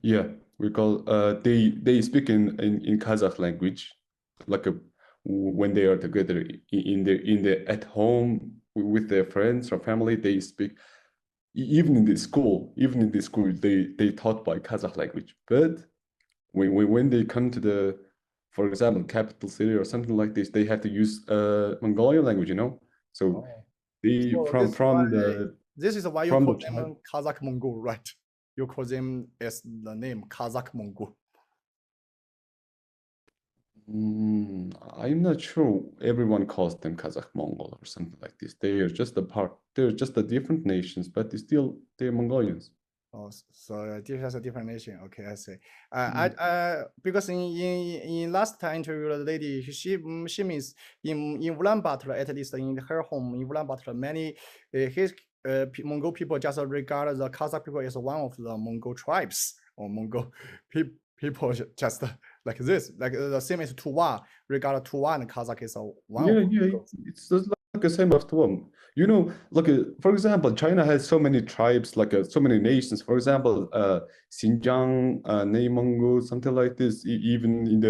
Yeah, we call they speak in Kazakh language, like when they are together at home with their friends or family, they speak. Even in the school, they taught by Kazakh language. But when they come to for example, capital city or something like this, they have to use Mongolian language, you know. So they this is why you call them Kazakh Mongol, right? You call them as the name Kazakh Mongol. I'm not sure everyone calls them Kazakh Mongol or something like this. They're just the different nations, but they're Mongolians. Oh, so this is a different nation. Okay, I see. Because in last time interview, the lady, she means in Ulaanbaatar, at least in her home in Ulaanbaatar, many Mongol people just regard the Kazakh people as one of the Mongol tribes or Mongol people just like this, like the same as Tuva, regard Tuva and Kazakh is one. It's just like the same as Tuva. You know, like for example, China has so many tribes, like so many nations. For example, Xinjiang,内蒙古, something like this. Even in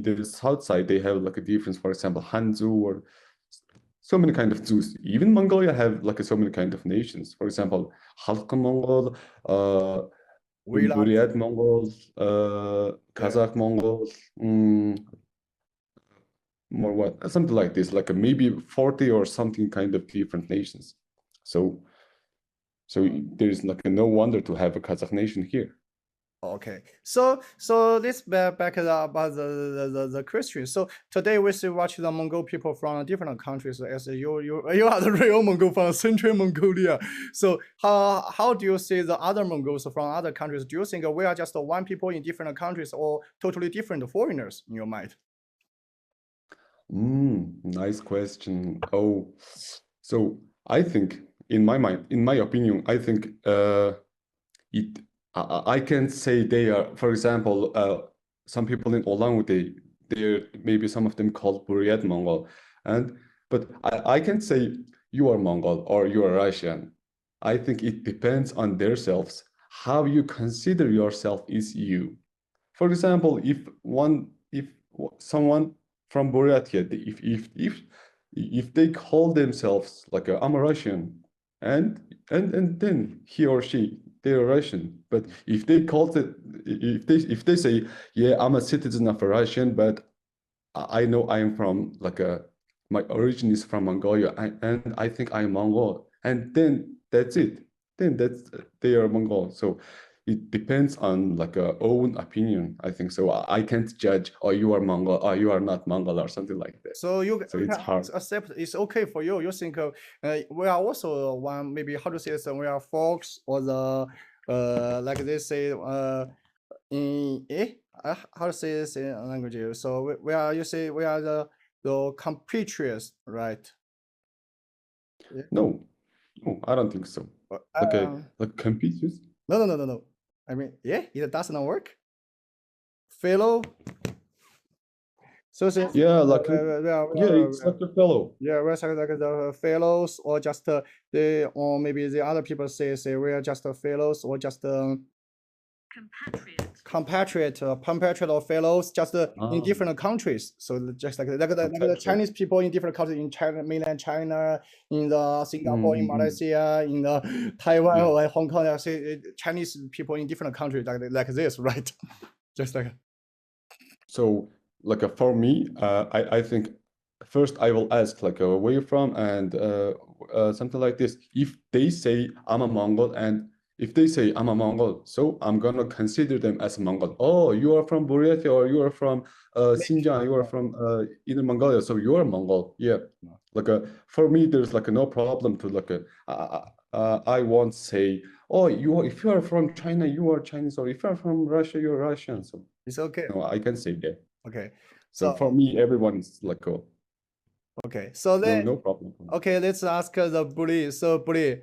the south side, they have like a difference. For example, Hanzu or so many kind of Zus. Even Mongolia have like so many kind of nations. For example, Halk Mongol, Oirats Mongols, Kazakh Mongols, more what, something like this, like maybe 40 or something kind of different nations. So there's like no wonder to have a Kazakh nation here. Okay, so let's back about the Christians. So today we see watch the Mongol people from different countries. As you are the real Mongol from Central Mongolia. So how do you see the other Mongols from other countries? Do you think we are just one people in different countries or totally different foreigners in your mind? Nice question. Oh, so I think in my mind, in my opinion, I think I can say they are, for example, some people in Ulan-Ude, they're maybe some of them called Buryat Mongol, but I can say you are Mongol or you are Russian. I think it depends on themselves. How you consider yourself is you. For example, if someone from Buryatia, if they call themselves like I'm a Russian, and then he or she they're Russian. But if they call it, if they say, yeah, I'm a citizen of a Russian, but I know I'm from my origin is from Mongolia, and I think I'm Mongol, and then that's it. Then they are Mongol. So it depends on like a own opinion. I think so. I can't judge. Oh, you are Mongol. Oh, you are not Mongol, or something like that. So So it's hard. accept it's okay for you. You think we are also one, maybe how to say this, we are folks or the like they say how to say this in language. So we are, you say we are the compatriots, right? Yeah. No, I don't think so. Like Confucius? No. I mean, yeah, it does not work. Fellow. So since Yeah, like yeah, it's like a fellow. yeah, we're like the fellows, or just or maybe the other people say we are just fellows, or just compatriot or fellows, just in different countries. So just like the Chinese people in different countries, in China, mainland China, in the Singapore, in Malaysia, in the Taiwan or Hong Kong. I say Chinese people in different countries like this, right? Just like. So like for me, I think first I will ask like where you from and something like this. If they say I'm a Mongol, and if they say I'm a Mongol, so I'm gonna consider them as a Mongol. Oh, you are from Buryatia, or you are from Xinjiang, you are from Inner Mongolia, so you are Mongol. Yeah, like for me, there's like no problem to like I won't say, oh, if you are from China, you are Chinese, or if you are from Russia, you're Russian. So it's okay. no, I can say that. Okay. So for me, everyone's like, oh, okay. So then, no problem. okay, let's ask the bully. So bully,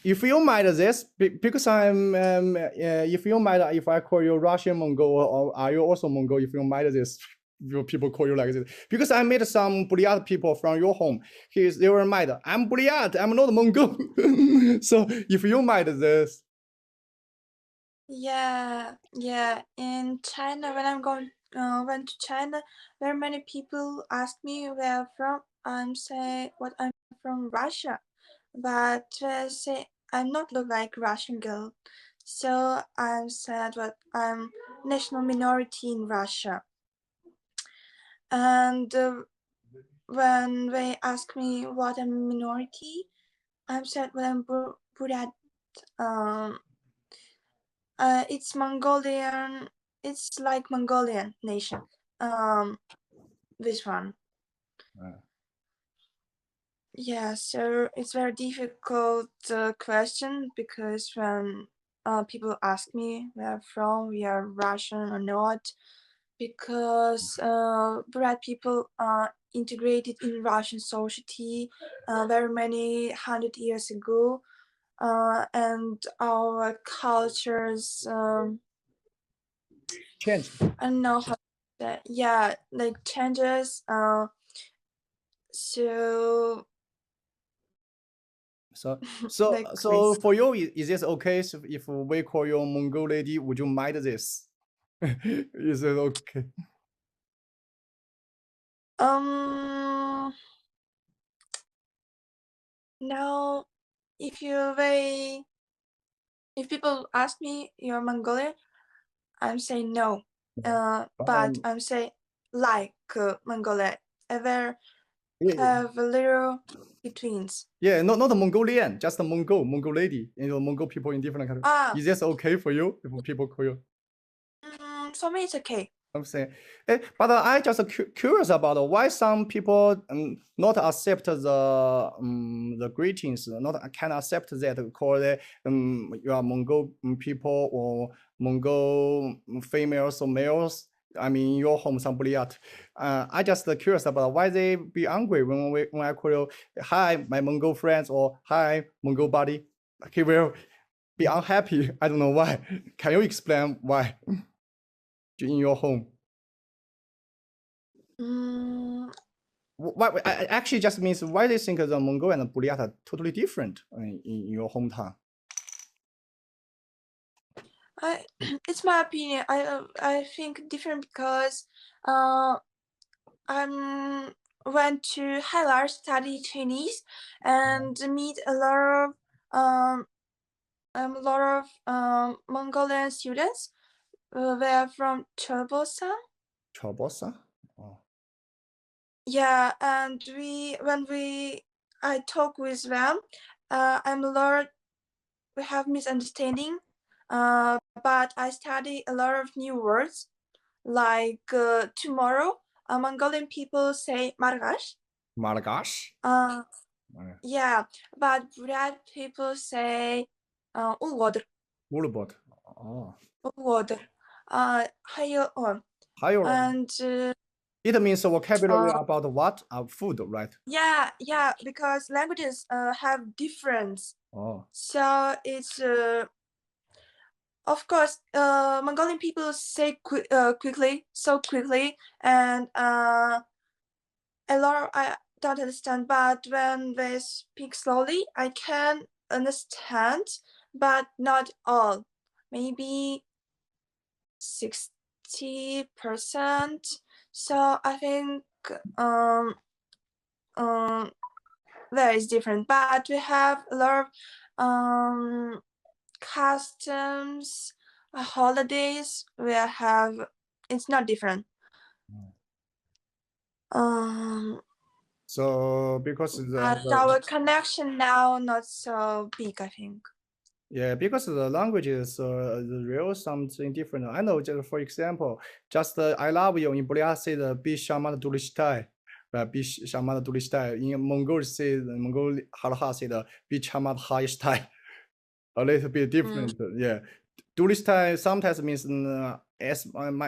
if you mind this, because I'm, if you mind, if I call you Russian Mongol, or are you also Mongol? If you mind this, people call you like this, because I met some Buryat people from your home. They were mad. I'm Buryat. I'm not Mongol. So if you mind this. Yeah. In China, when went to China, very many people ask me where I'm from. I'm say what I'm from Russia, but say I'm not look like Russian girl, so I'm said what I'm national minority in Russia. And when they ask me what I'm a minority, I'm said what I'm Buryat. It's Mongolian. It's like Mongolian nation. This one. Yeah, so it's very difficult question, because when people ask me where I'm from, we are Russian or not, because Buryat people are integrated in Russian society very many 100 years ago, and our cultures. Change. I don't know how. Yeah, like changes. So like so for you, is this okay if we call you Mongol lady? Would you mind this? Is it okay? Now, if people ask me you're Mongolian, I'm saying no. But I'm saying like Mongolia. Ever have a little betweens. Yeah, not the Mongolian, just the Mongol lady, Mongol people in different countries. Is this okay for you if people call you? For me, it's okay. I'm saying, but I just curious about why some people not accept the greetings, not can accept that call you are Mongol people or Mongol females or males. I mean, your home, some Buryat. I just curious about why they be angry when I call you, hi, my Mongol friends, or hi, Mongol buddy. He will be unhappy. I don't know why. Can you explain why in your home? Why? Actually, just means why they think the Mongol and the Buryat are totally different in your hometown. It's my opinion. I think different because I went to Hailar study Chinese and meet a lot of Mongolian students. They are from Chobosa. Chobosa? Oh. Yeah, and I talk with them, we have misunderstanding. But I study a lot of new words, like tomorrow, Mongolian people say margash. Margash? Yeah, but Buryat people say ulgodr. Ulubot. Oh. Ulgodr. Hayo. And it means a vocabulary about what? Food, right? Yeah, because languages have difference. Oh. So it's of course Mongolian people say quickly, and a lot I don't understand, but when they speak slowly, I can understand, but not all. Maybe 60%. So I think that is different, but we have a lot of customs, holidays. It's not different. So because our connection now not so big, I think. Yeah, because the language is the real something different. I know, just for example, just I love you in Buryat say the bi shaman dulistai, right? Bi shaman dulistai. In Mongol say the Mongol Halha say the bi chamat haishtai. A little bit different, yeah. Dulistai sometimes means as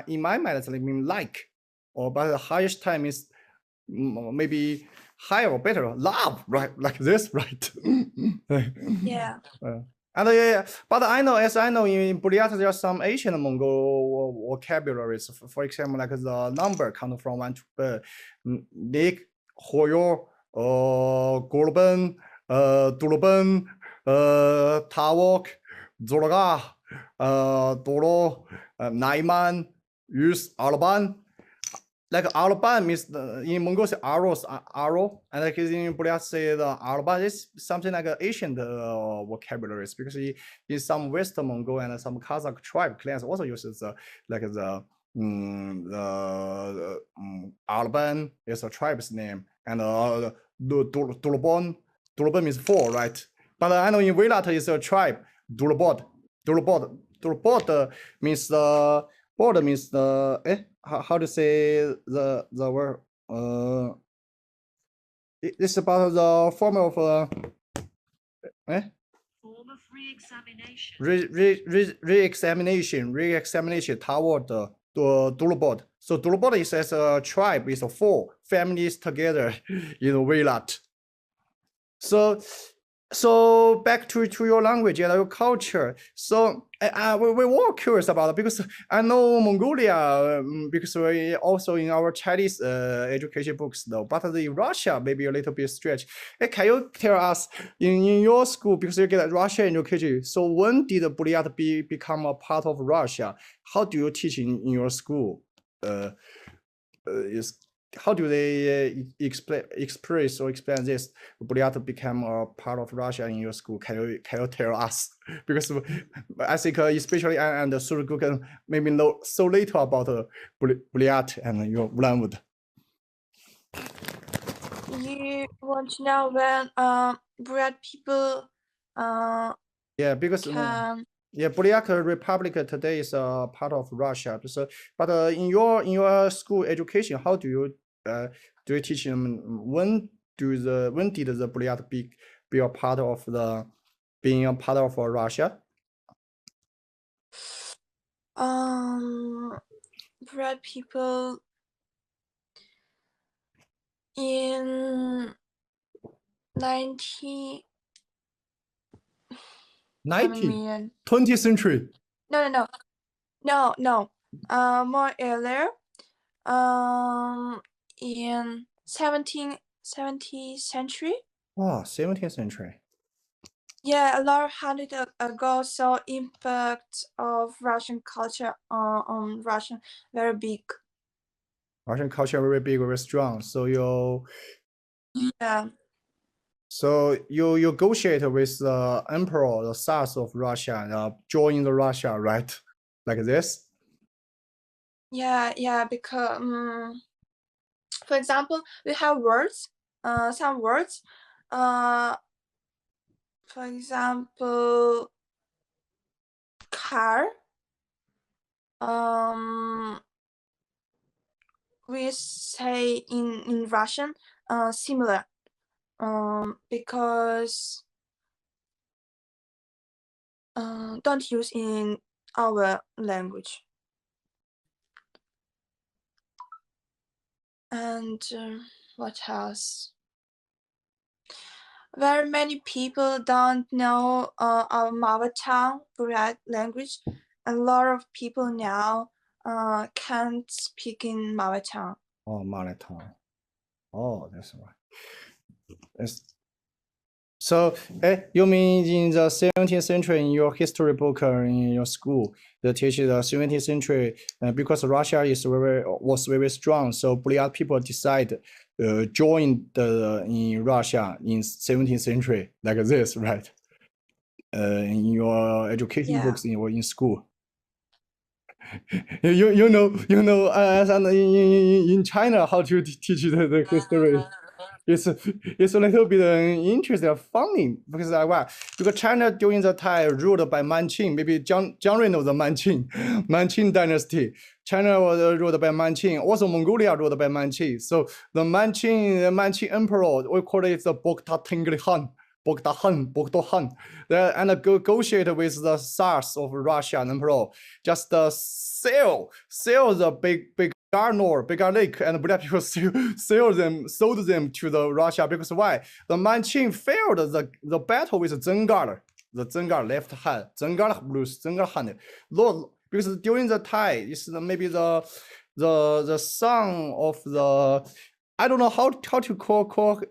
in my mind it's like, or but the highest time is maybe higher or better, love, right? Like this, right? Yeah. And but I know in Buryat there are some Asian Mongol vocabularies. For example, like the number comes from 1 to Nik, Hoyo, Golben, Dulben, Tawok, Zolaga, Doro, Naiman, Yus, Alban. Like Alban means in Mongol say arrow, and like in Buryat say the Alban is something like an ancient vocabularies, because in some Western Mongol and some Kazakh tribe clans also uses the Alban is a tribe's name, and Dulbon means four, right? But I know in Oirats is a tribe, Dulbod means board means how to say the word it's about the form of form of re-examination toward the Dulbod. So Dulbod is as a tribe, is 4 families together in Oirats. So back to your language and your culture. So we were curious about it, because I know Mongolia, because we also in our Chinese education books though, but in Russia maybe a little bit stretched. Can you tell us in your school, because you get Russian education, so when did Buryat become a part of Russia? How do you teach in your school? How do they express or explain this? Buryat became a part of Russia in your school. Can you tell us? Because I think especially I and Surgu can maybe know so little about Buryat and your language. you want to know when Buryat people Yeah, because can yeah, Buryak Republic today is a part of Russia. So, but in your school education, how do you teach them when did the Buryak be a part of the being a part of Russia? Buryat people in 19 20th century. No. More earlier. In 17th century. Oh, 17th century. Yeah, a lot of hundred ago, so impact of Russian culture on Russian very big. Russian culture very big, very strong. So Yeah. So you negotiate with the emperor, the Tsars of Russia, join the Russia, right? Like this? Yeah, because for example, we have words, some words, for example, car, we say in Russian, similar, because don't use in our language. And what else? Very many people don't know our mother tongue, Buryat language. A lot of people now can't speak in mother tongue. Oh, mother tongue. Oh, that's right. So, you mean in the 17th century in your history book in your school, they teach the 17th century because Russia was very strong. So Buryat people decide join in Russia in 17th century like this, right? In your education books in school. You know and in China how to teach the history. It's a little bit interesting, funny because because China during the time ruled by Manqing, maybe Jiang knows the Manqing dynasty. China was ruled by Manqing, also Mongolia ruled by Manqing. So the Manqing emperor, we call it the Bogda Tengri Han. Bogdo Han, and negotiate with the Tsars of Russia emperor, just sell the bigger lake, and Buryat people sold them to the Russia because why? The Manqing failed the battle with Zengard. The Zengard left hand, Zengard hand. Lord, because during the time, it's maybe the son of the, I don't know how to call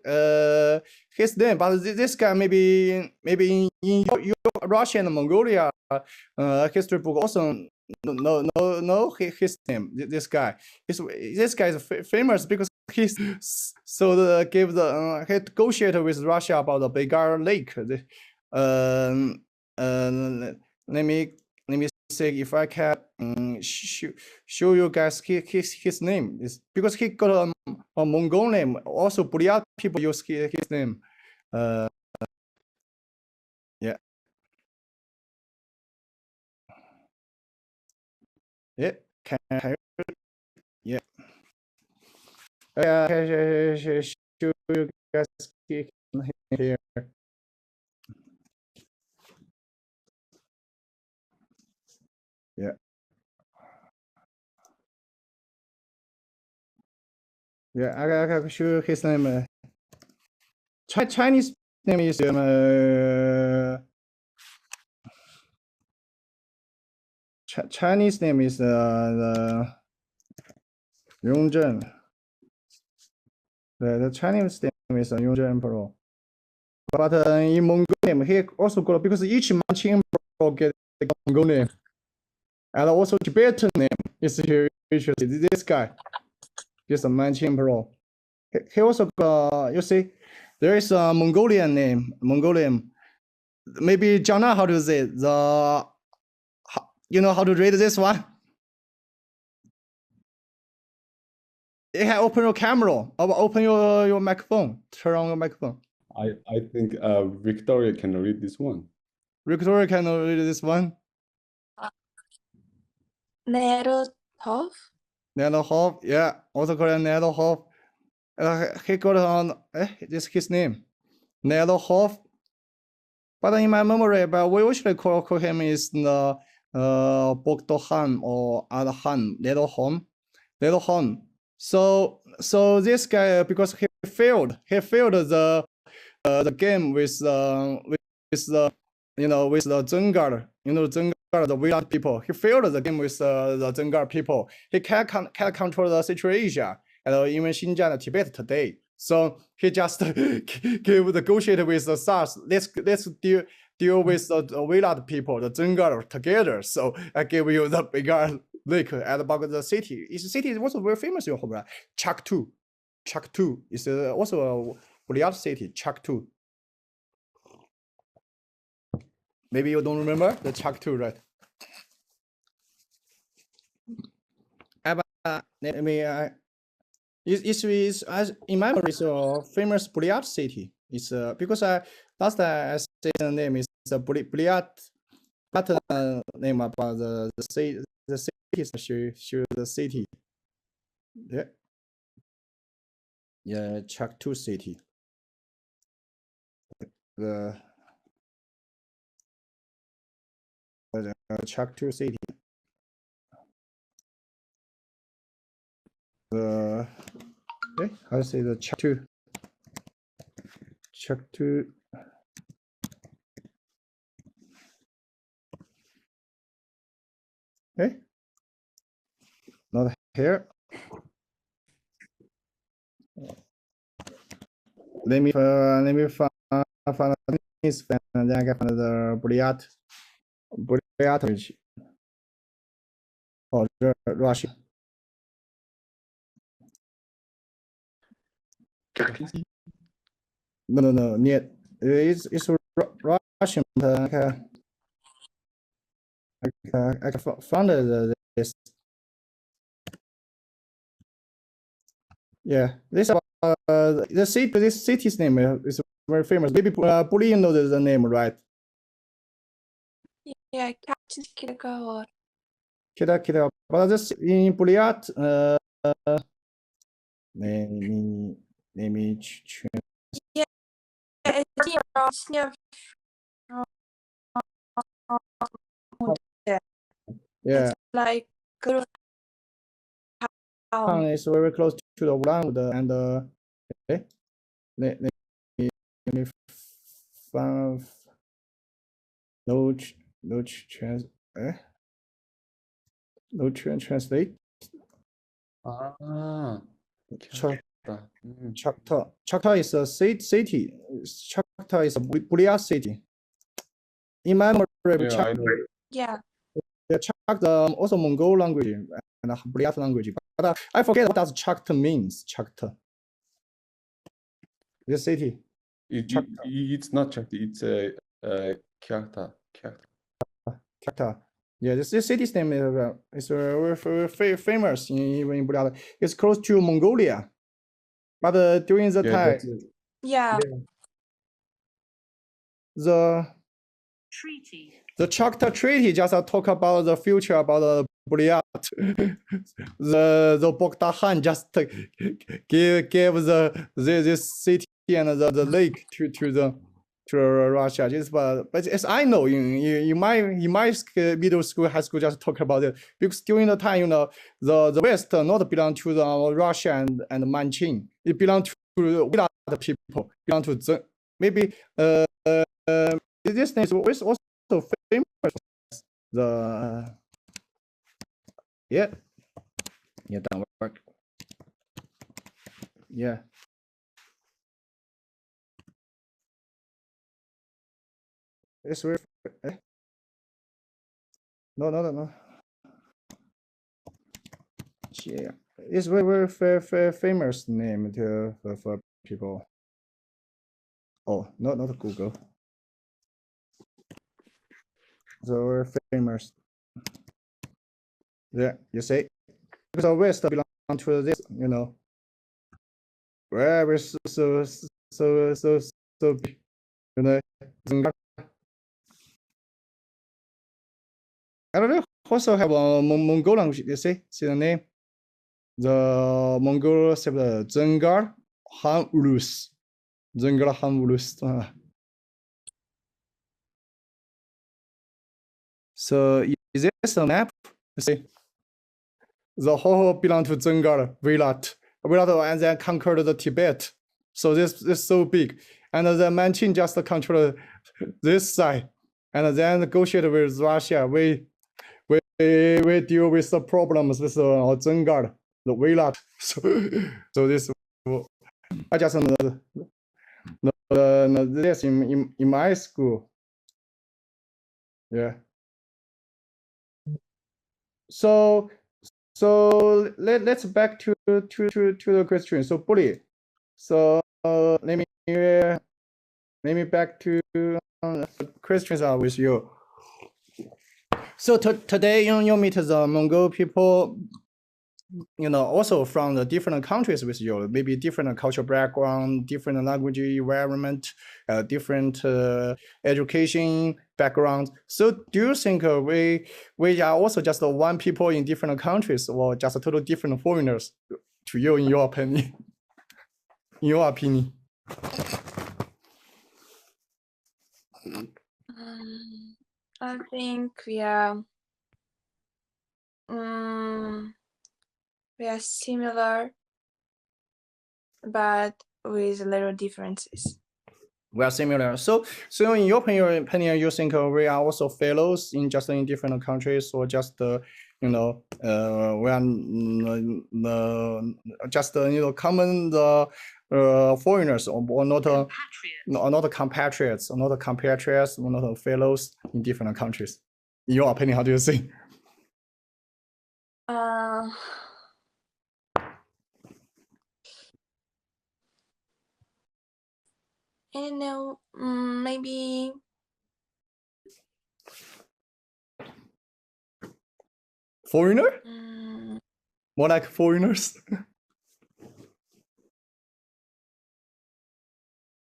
his name, but this guy maybe in your Russia and Mongolia history book also no his name. This guy is famous because he's gave the he negotiated with Russia about the Begar Lake. Let me say if I can show you guys his name is because he got a Mongol name. Also, Buryat people use his name. Yeah. Yeah. Can yeah. Show you guys here. Yeah. Yeah, I can show you his name. Chinese name is Chinese name is the Yongzhen. The Chinese name is Yongzhen Emperor. But in Mongol name, he also got because each Manqing emperor get a Mongol name, and also Tibetan name is here. This guy is a Manqing emperor. He also got, you see, there is a Mongolian name. Maybe Jana, how to say the, you know how to read this one? Yeah, open your camera or open your microphone. Turn on your microphone. I think Victoria can read this one. Victoria can read this one. Nedelhoff. Nedelhoff, yeah, also called Nedelhoff. He got on. This is his name, Nedelhoff. But in my memory, but we usually call him is the Bogdohan or Adhan Nedelholm. So this guy, because he failed the game with the with the Zengar, Zengar, the Oirats people. He failed the game with the Zengar people. He can't control the Central Asia and even Xinjiang and Tibet today. So he just negotiate with the SARS. Let's deal with the Oirats people, the Zengar together. So I give you the bigger lake at about the city. It's a city also very famous in Hobara. Chaktu is also a Buryat city. Chaktu. Maybe you don't remember the Chaktu, right? Let me. It's as in my memory, it's a famous Buryat city. It's because last time I said the name is the Buryat, but name about the city. The city show the city. Yeah, Chaktu city. The Chaktu city. How to say the Chaktu? Not here. Let me find this, and then I can find the Buryat language. Oh, Russia. No, нет. It's Russian. I found this. Yeah, this this city's name is very famous. Maybe Bully knows the name, right? Yeah, Captain Kidagawa. Kida. But this in Buryat, let me Yeah, it's near. Yeah. It's like town is very close to the Ulan and let me find no translate. Chakta is a city. Chakta is a Buryat city. In my memory, yeah. Chakta also Mongol language and Buryat language, but I forget what does Chakta means. Chakta. The city. It's not Chakta. It's Kyakta. Kyakta. Yeah, this city's name is very famous in Buryat. It's close to Mongolia, but during the time, the Chakta Treaty just talk about the future about the Buryat. the Bogdahan just gave this city and the lake to Russia. But as I know, in my middle school, high school, just talk about it because during the time, the West not belong to the Russia and Manching. It belong to the people. Belong to the maybe this name is also famous. Don't work. Yeah. It's very no. Yeah, it's very famous name for people. Oh, not Google. So very famous. Yeah, you see, because the West belong to this, very so big. You know, I don't know. Also have a Mongol language. You see the name. The Mongols have the Zengar Han Ulus. Zengar Han Ulus. So is this a map? You see, the whole belong to Zengar, Virat, and then conquered the Tibet. So this is so big, and the Manchun just control this side, and then negotiate with Russia. We deal with the problems with Zengar, the Virat. So this I just know this in my school. Yeah. So let's back to the question. So bully. So let me back to questions are with you. So today you meet the Mongol people, you know, also from the different countries with you, maybe different cultural background, different language environment, different education background. So do you think we are also just one people in different countries, or just total different foreigners to you, in your opinion? In your opinion? I think we are similar, but with little differences. We are similar. So in your opinion, you think we are also fellows in different countries, or just you know, we are just you know, common foreigners, or not not compatriots, or not fellows in different countries. In your opinion, how do you think? I don't know, maybe Foreigner? More like foreigners?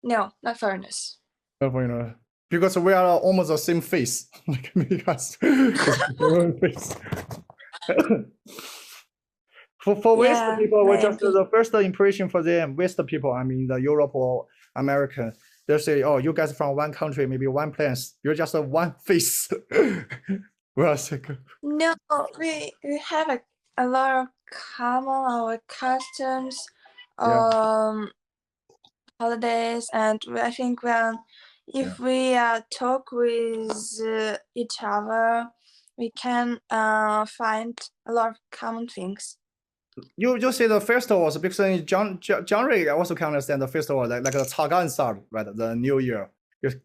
no, not foreigners. Not foreigner. Because we are almost the same face. Like, because face. For West people, we just the first impression for them, West people, I mean the Europe or American, they say, oh, you guys from one country, maybe one place, you're just one face. No, we have a lot of common our customs, holidays, and I think if we talk with each other, we can find a lot of common things. You say the festivals, because in January I also can understand the festival, like the Chagansar, right? The New Year.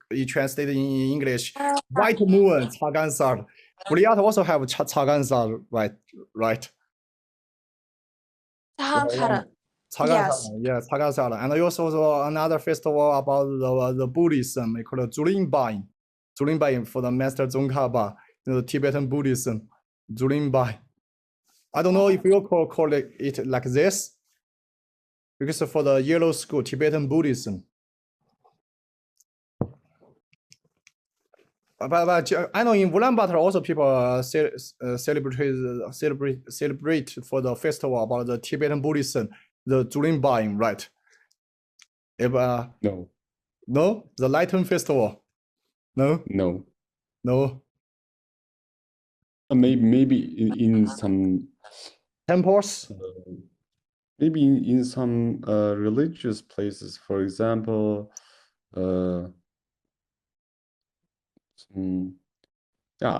You translate in English, White Moon, Chagansar. Buryat also have Chagansar, right? Chagansar. Yes, Chagansar. And also another festival about the Buddhism, we call it Zulinbai. Zulinbai for the Master Dzongkhapa, the Tibetan Buddhism. Zulinbai. I don't know if you call it like this, because for the Yellow School, Tibetan Buddhism. But I know in Ulaanbaatar also people celebrate for the festival about the Tibetan Buddhism, the Zulinbai, right? No, the Lantern Festival. No. Maybe in some temples. Maybe in some religious places, for example, I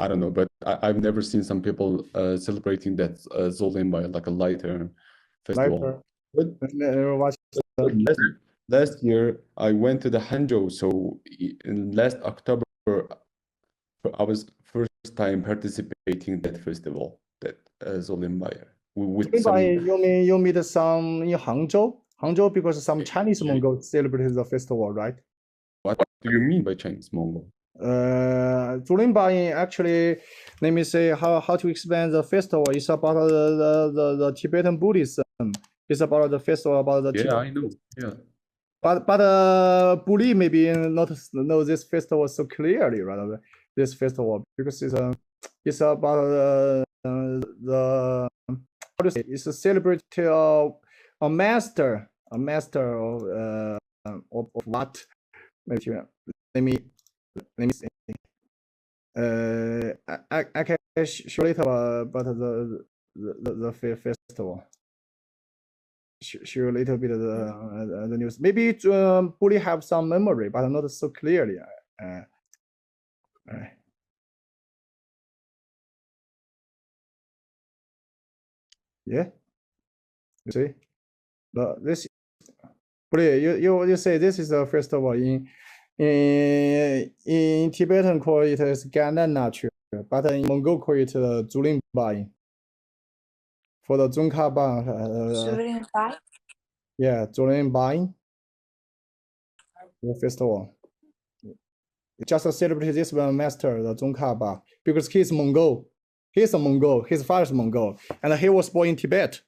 don't know, but I've never seen some people celebrating that Zolimba, like a lighter festival. But last year I went to the Hangzhou, so in last October I was first time participating in that festival, that Zolimba. You meet some in Hangzhou? Hangzhou, because some Chinese Mongols celebrate the festival, right? What do you mean by Chinese Mongol? Zulinbai, actually, let me say how to explain the festival. It's about the Tibetan Buddhism. It's about the festival about the Yeah, I know. Yeah. But Buli maybe not know this festival so clearly, right? This festival because it's about the how to say it's a celebrate a master of what? Maybe let me see. I can show later about the festival. Show a little bit of the news. Maybe Bully have some memory, but not so clearly. Yeah, you see, but this Bully, you say this is the festival in Tibetan call it as Ganana, but in Mongol call it Zulin Bai. For the Zunka Ba, yeah, Zulin Bai, the festival. Just celebrate this one master, the Zunka Ba, because he's Mongol. He's a Mongol. His father is Mongol, and he was born in Tibet.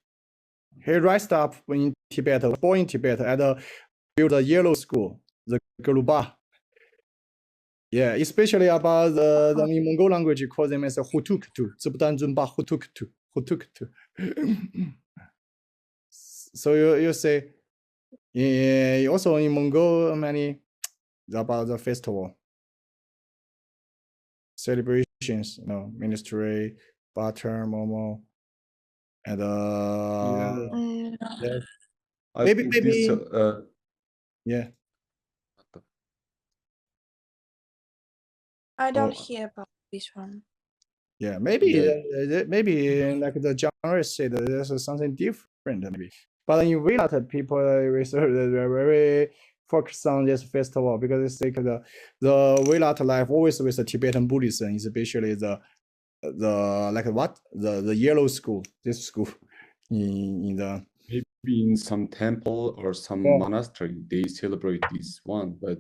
He raised up in Tibet, born in Tibet, and built a yellow school, the Geluba. Yeah, especially about the in Mongol language, you call them as a Hutuktu, Zubdanzunba Hutuktu, Hutuktu. So you say, yeah, also in Mongol, many about the festival celebrations, ministry, butter, momo, and Yeah. I maybe think this yeah. I don't hear about this one. Yeah, maybe Yeah. maybe like the journalist said, there's something different maybe. But in Vietnam, people they're very focused on this festival because it's like the Vietnam life always with the Tibetan Buddhism, especially the like what the yellow school, this school in the maybe in some temple or some monastery they celebrate this one, but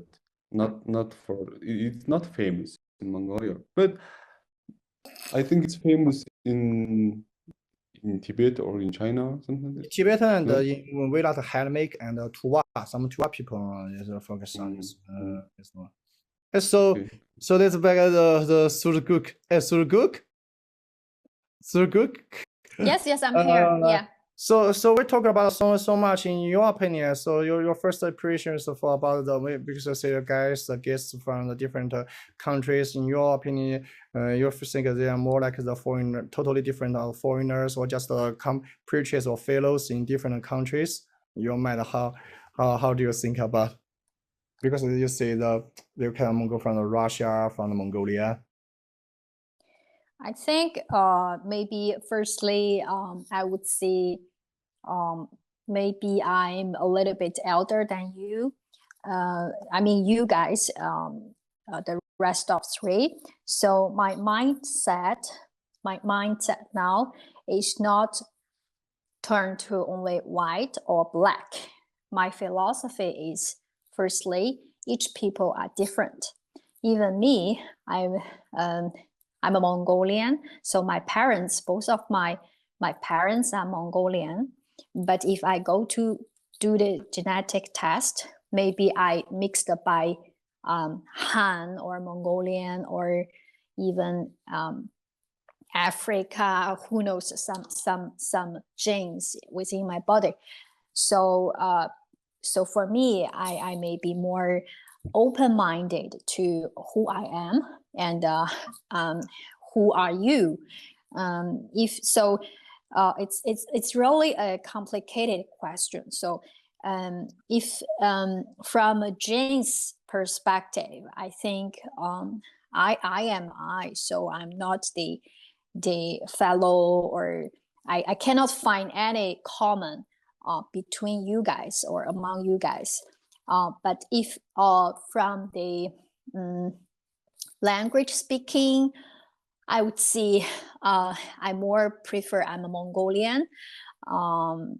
not for it's not famous in Mongolia. But I think it's famous in Tibet or in China or something like that. Tibetan and No? in Vietnam handmake and Tuva, some Tuva people is focused on this. This one. So Okay. so that's back the Surguk. Surguk. Yes, I'm here. Yeah. So we talk about so much in your opinion. So your first impressions for about the because I say the guys, the guests from the different countries. In your opinion, you think they are more like the foreigner, totally different foreigners, or just preachers or fellows in different countries. Your mind, how do you think about? Because you say they can go from Russia, from Mongolia. I think maybe firstly I would say maybe I'm a little bit elder than you. I mean you guys, the rest of three. So my mindset now is not turned to only white or black. My philosophy is firstly, each people are different. Even me, I'm a Mongolian, so my parents, both of my parents are Mongolian. But if I go to do the genetic test, maybe I mixed by Han or Mongolian or even Africa, who knows, some genes within my body. So so for me, I may be more open-minded to who I am and who are you. If so, it's really a complicated question. So if from a genes perspective, I think I am I, so I'm not the fellow, or I cannot find any common between you guys or among you guys. But if from the language speaking, I would say I more prefer I'm a Mongolian or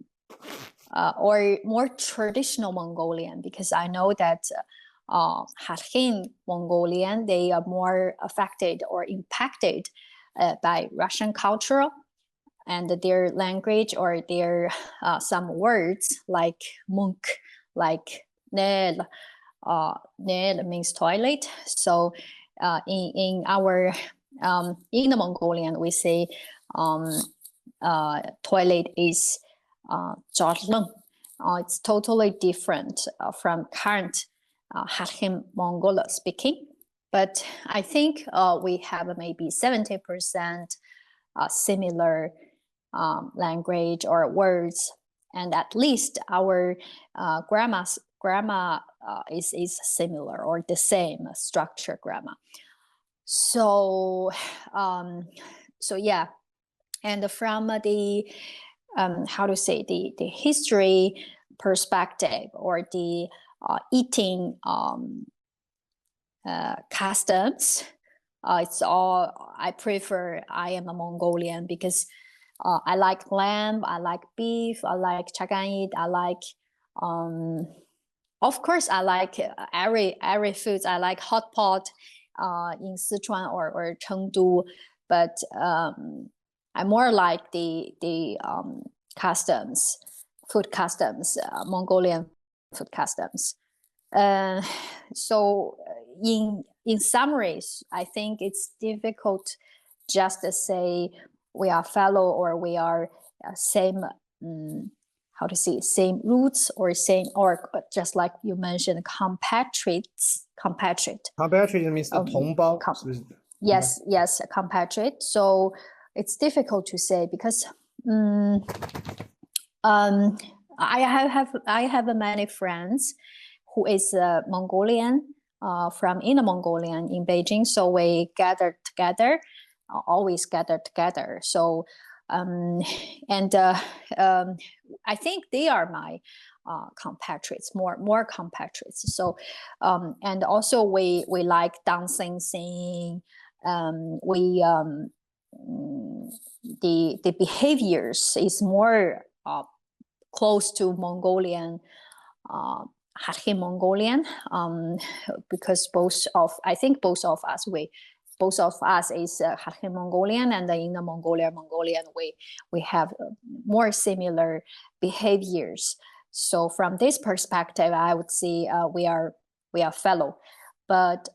more traditional Mongolian, because I know that Kharkhin Mongolian, they are more affected or impacted by Russian culture. and their language or their some words like monk, like nel. Nel means toilet. So in our in the Mongolian we say toilet is jorlung. It's totally different from current Kharkhin Mongol speaking, but I think we have maybe 70% similar language or words, and at least our grammar is similar or the same structure grammar. So yeah, and from the how to say the history perspective or the eating customs, it's all I am a Mongolian because I like lamb, I like beef, I like chaganit, I like of course I like every foods. I like hot pot in Sichuan or Chengdu, but I more like the customs, food customs, Mongolian food customs. So in summaries, I think it's difficult just to say we are fellow or we are same how to say same roots or same or just like you mentioned compatriot means the 同胞 yes compatriot. So it's difficult to say because I have many friends who is Mongolian from Inner Mongolian in Beijing, so we gather together, always gather together. So and I think they are my compatriots, more compatriots. So and also we like dancing, singing. We the behaviors is more close to Mongolian, Kharkhin Mongolian, because I think both of us is Kharkhin Mongolian, and in the Mongolian we have more similar behaviors. So from this perspective, I would say we are fellow. But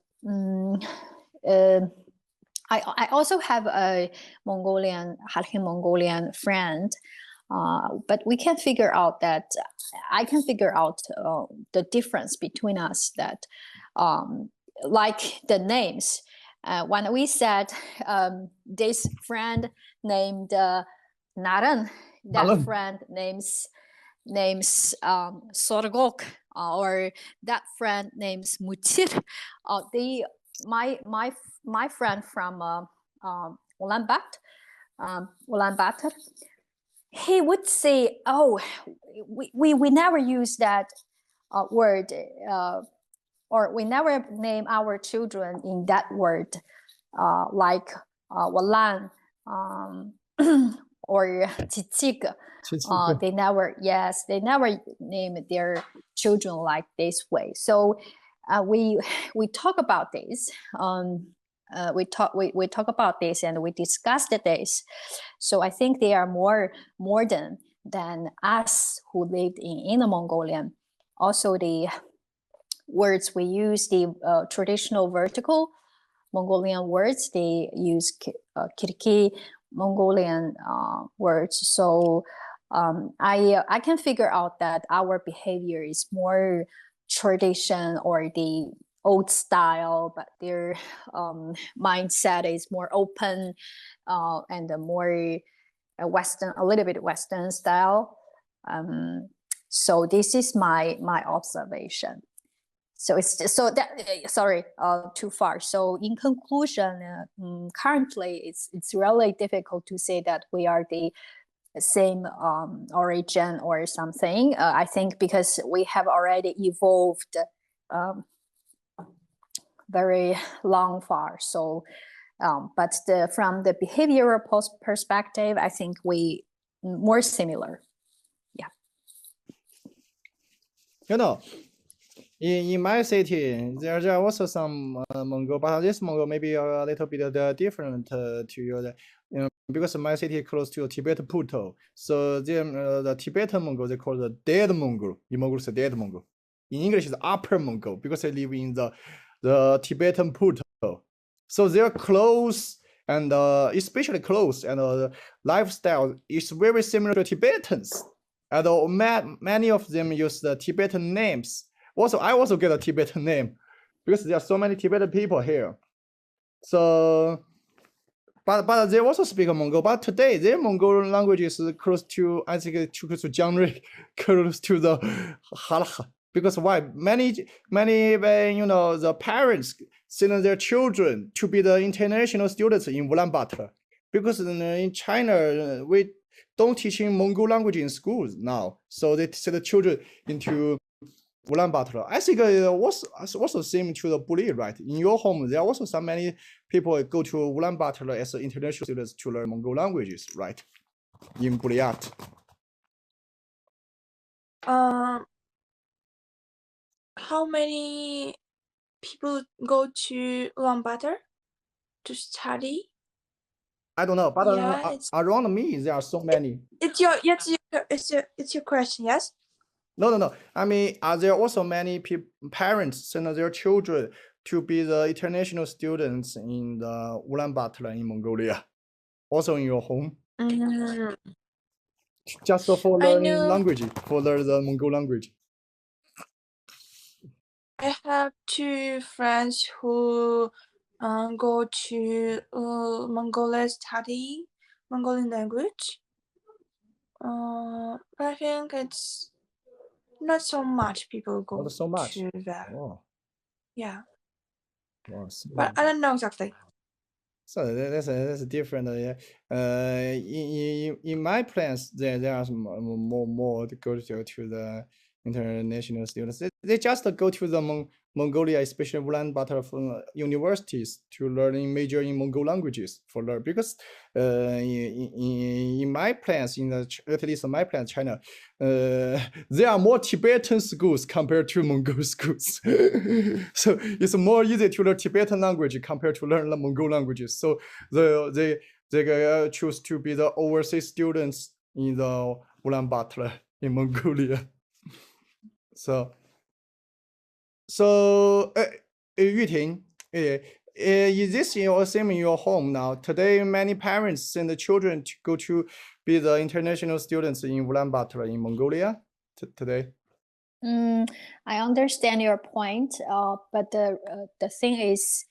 I also have a Kharkhin Mongolian friend. But we can figure out that I can figure out the difference between us, that like the names. When we said this friend named Naran, that friend names Sorgok, or that friend names Mutir. My friend from Ulaanbaatar, he would say, "Oh, we never use that word, or we never name our children in that word, like Walan or Chichik. They never name their children like this way." So we talk about this. We talk about this and we discussed this. So I think they are more modern than us who lived in Inner Mongolian. Also, the words we use, the traditional vertical Mongolian words, they use Kirki Mongolian words. So I can figure out that our behavior is more tradition or the old style, but their mindset is more open and more Western, a little bit Western style. So this is my observation. So it's so that sorry, too far. So in conclusion, currently it's really difficult to say that we are the same origin or something. I think because we have already evolved very long far. So, but from the behavioral perspective, I think we more similar. Yeah. You know, in my city, there are also some Mongol, but this Mongol maybe a little bit different to you. because my city is close to Tibet Puto. So the Tibetan Mongol, they call the dead Mongol. In Mongol, it's dead Mongol. In English, it's upper Mongol because they live in the Tibetan Puto. So they're close and especially close, and the lifestyle is very similar to Tibetans. And many of them use the Tibetan names. Also, I also get a Tibetan name because there are so many Tibetan people here. So, but they also speak Mongol. But today, their Mongol language is close to, I think, close to Jiangri, close to the Halakha. Because why? Many, the parents send their children to be the international students in Ulaanbaatar. Because in China, we don't teaching Mongol language in schools now. So they send the children into Ulaanbaatar. I think it was also same to the Buli, right? In your home, there are also so many people go to Ulaanbaatar as international students to learn Mongol languages, right? In Buliat. How many people go to Ulaanbaatar to study? I don't know, but Yeah, around me there are so many. It's your question, yes? No. I mean, are there also many parents send their children to be the international students in the Ulaanbaatar in Mongolia, also in your home? Just for learning language, for the Mongol language. I have 2 friends who go to Mongolia study Mongolian language. But I think it's not so much people go Not so much. to that. Oh. Yeah. Wow. But I don't know exactly. So that's different. In my plans, there are some more to go to the international students. They just go to the Mongolia, especially Ulaanbaatar universities to learn major in Mongol languages for learn, because in my plans, at least in my plans, China, there are more Tibetan schools compared to Mongol schools. So it's more easy to learn Tibetan language compared to learn the Mongol languages. So they choose to be the overseas students in the Ulaanbaatar in Mongolia. So, Yuting, is this same in your home now? Today, many parents send the children to go to be the international students in Ulaanbaatar in Mongolia today. I understand your point, but the thing is,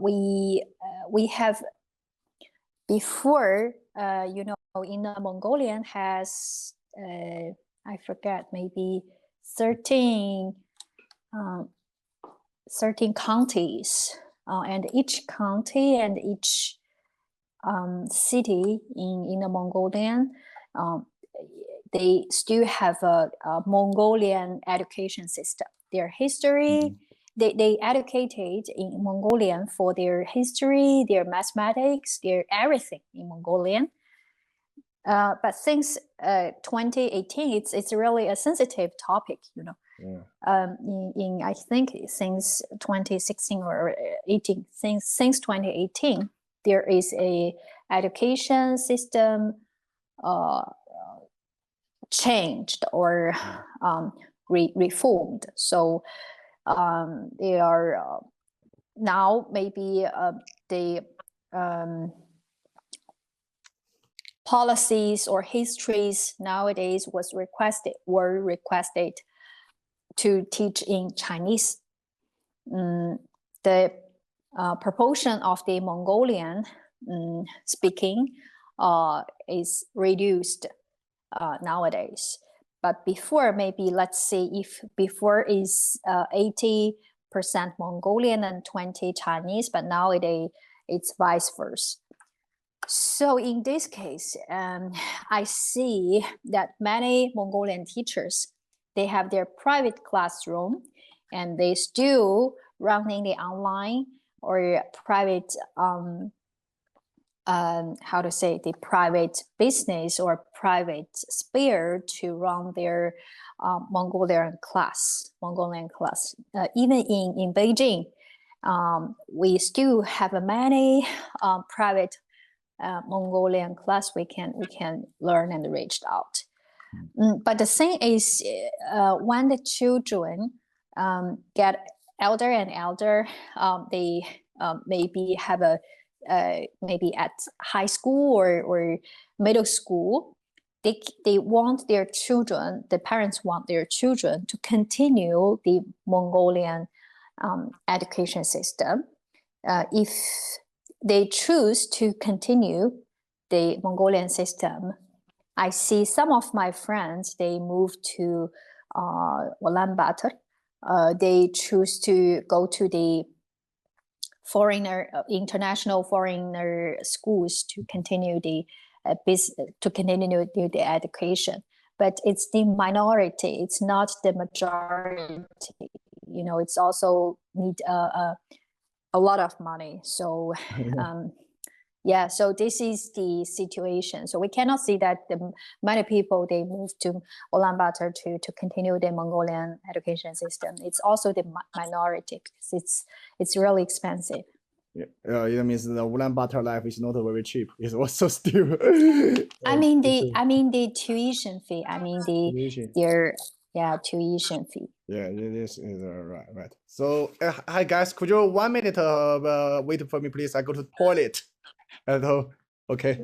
we have before, in the Mongolian has I forget, maybe 13 counties, and each county and each city in the Mongolian, they still have a Mongolian education system. Their history, they educated in Mongolian for their history, their mathematics, their everything in Mongolian. But since 2018, it's really a sensitive topic, in I think since 2016 or 18, since 2018, there is a education system changed or reformed. So they are now maybe the policies or histories nowadays were requested to teach in Chinese. The proportion of the Mongolian speaking is reduced nowadays. But before, maybe let's say if before is 80% Mongolian and 20 Chinese, but nowadays it's vice versa. So in this case, I see that many Mongolian teachers, they have their private classroom and they still running the online or private, the private business or private sphere to run their Mongolian class. Even in Beijing, we still have many private Mongolian class, we can learn and reach out. But the thing is, when the children get elder and elder, they maybe have maybe at high school or middle school, they want their children, the parents want their children to continue the Mongolian education system. If they choose to continue the Mongolian system, I see some of my friends, they move to Ulaanbaatar. They choose to go to the international foreigner schools to continue the education. But it's the minority, it's not the majority. It's also need a lot of money. So yeah, so this is the situation. So we cannot see that many people, they move to Ulaanbaatar to continue the Mongolian education system. It's also the minority because it's really expensive. Yeah, it means the Ulaanbaatar life is not very cheap. It's also still. I mean the tuition fee. I mean their tuition fee. Yeah, this is right. So hi guys, could you 1 minute wait for me, please? I go to the toilet. Okay.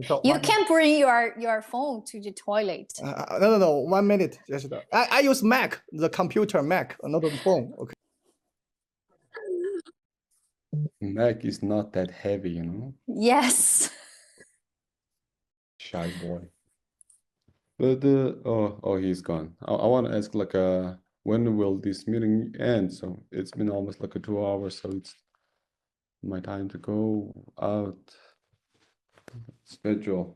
So you can bring your phone to the toilet. No. 1 minute. Just I use Mac, the computer Mac, not the phone. Okay. Mac is not that heavy, Yes. Shy boy. But he's gone. I want to ask when will this meeting end? So it's been almost 2 hours, so it's my time to go out. Schedule.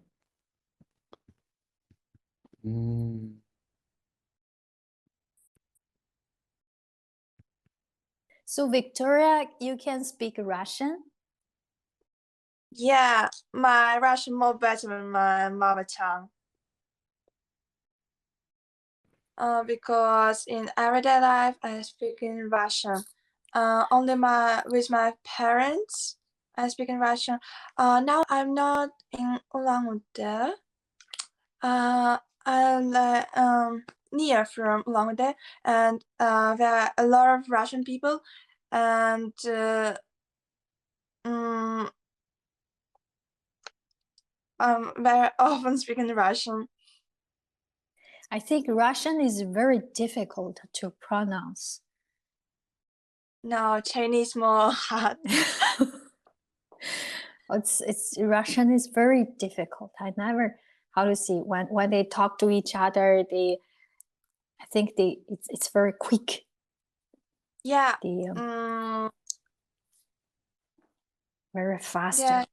So Victoria, you can speak Russian? Yeah, my Russian more better than my mother tongue. Because in everyday life I speak in Russian. Only with my parents I speak in Russian. Now I'm not in Ulaanbaatar. I'm near from Ulaanbaatar, and there are a lot of Russian people, and I'm very often speaking Russian. I think Russian is very difficult to pronounce. No, Chinese more hard. It's Russian is very difficult. I never how to see when they talk to each other. I think it's very quick. Yeah. Very fast. Yeah.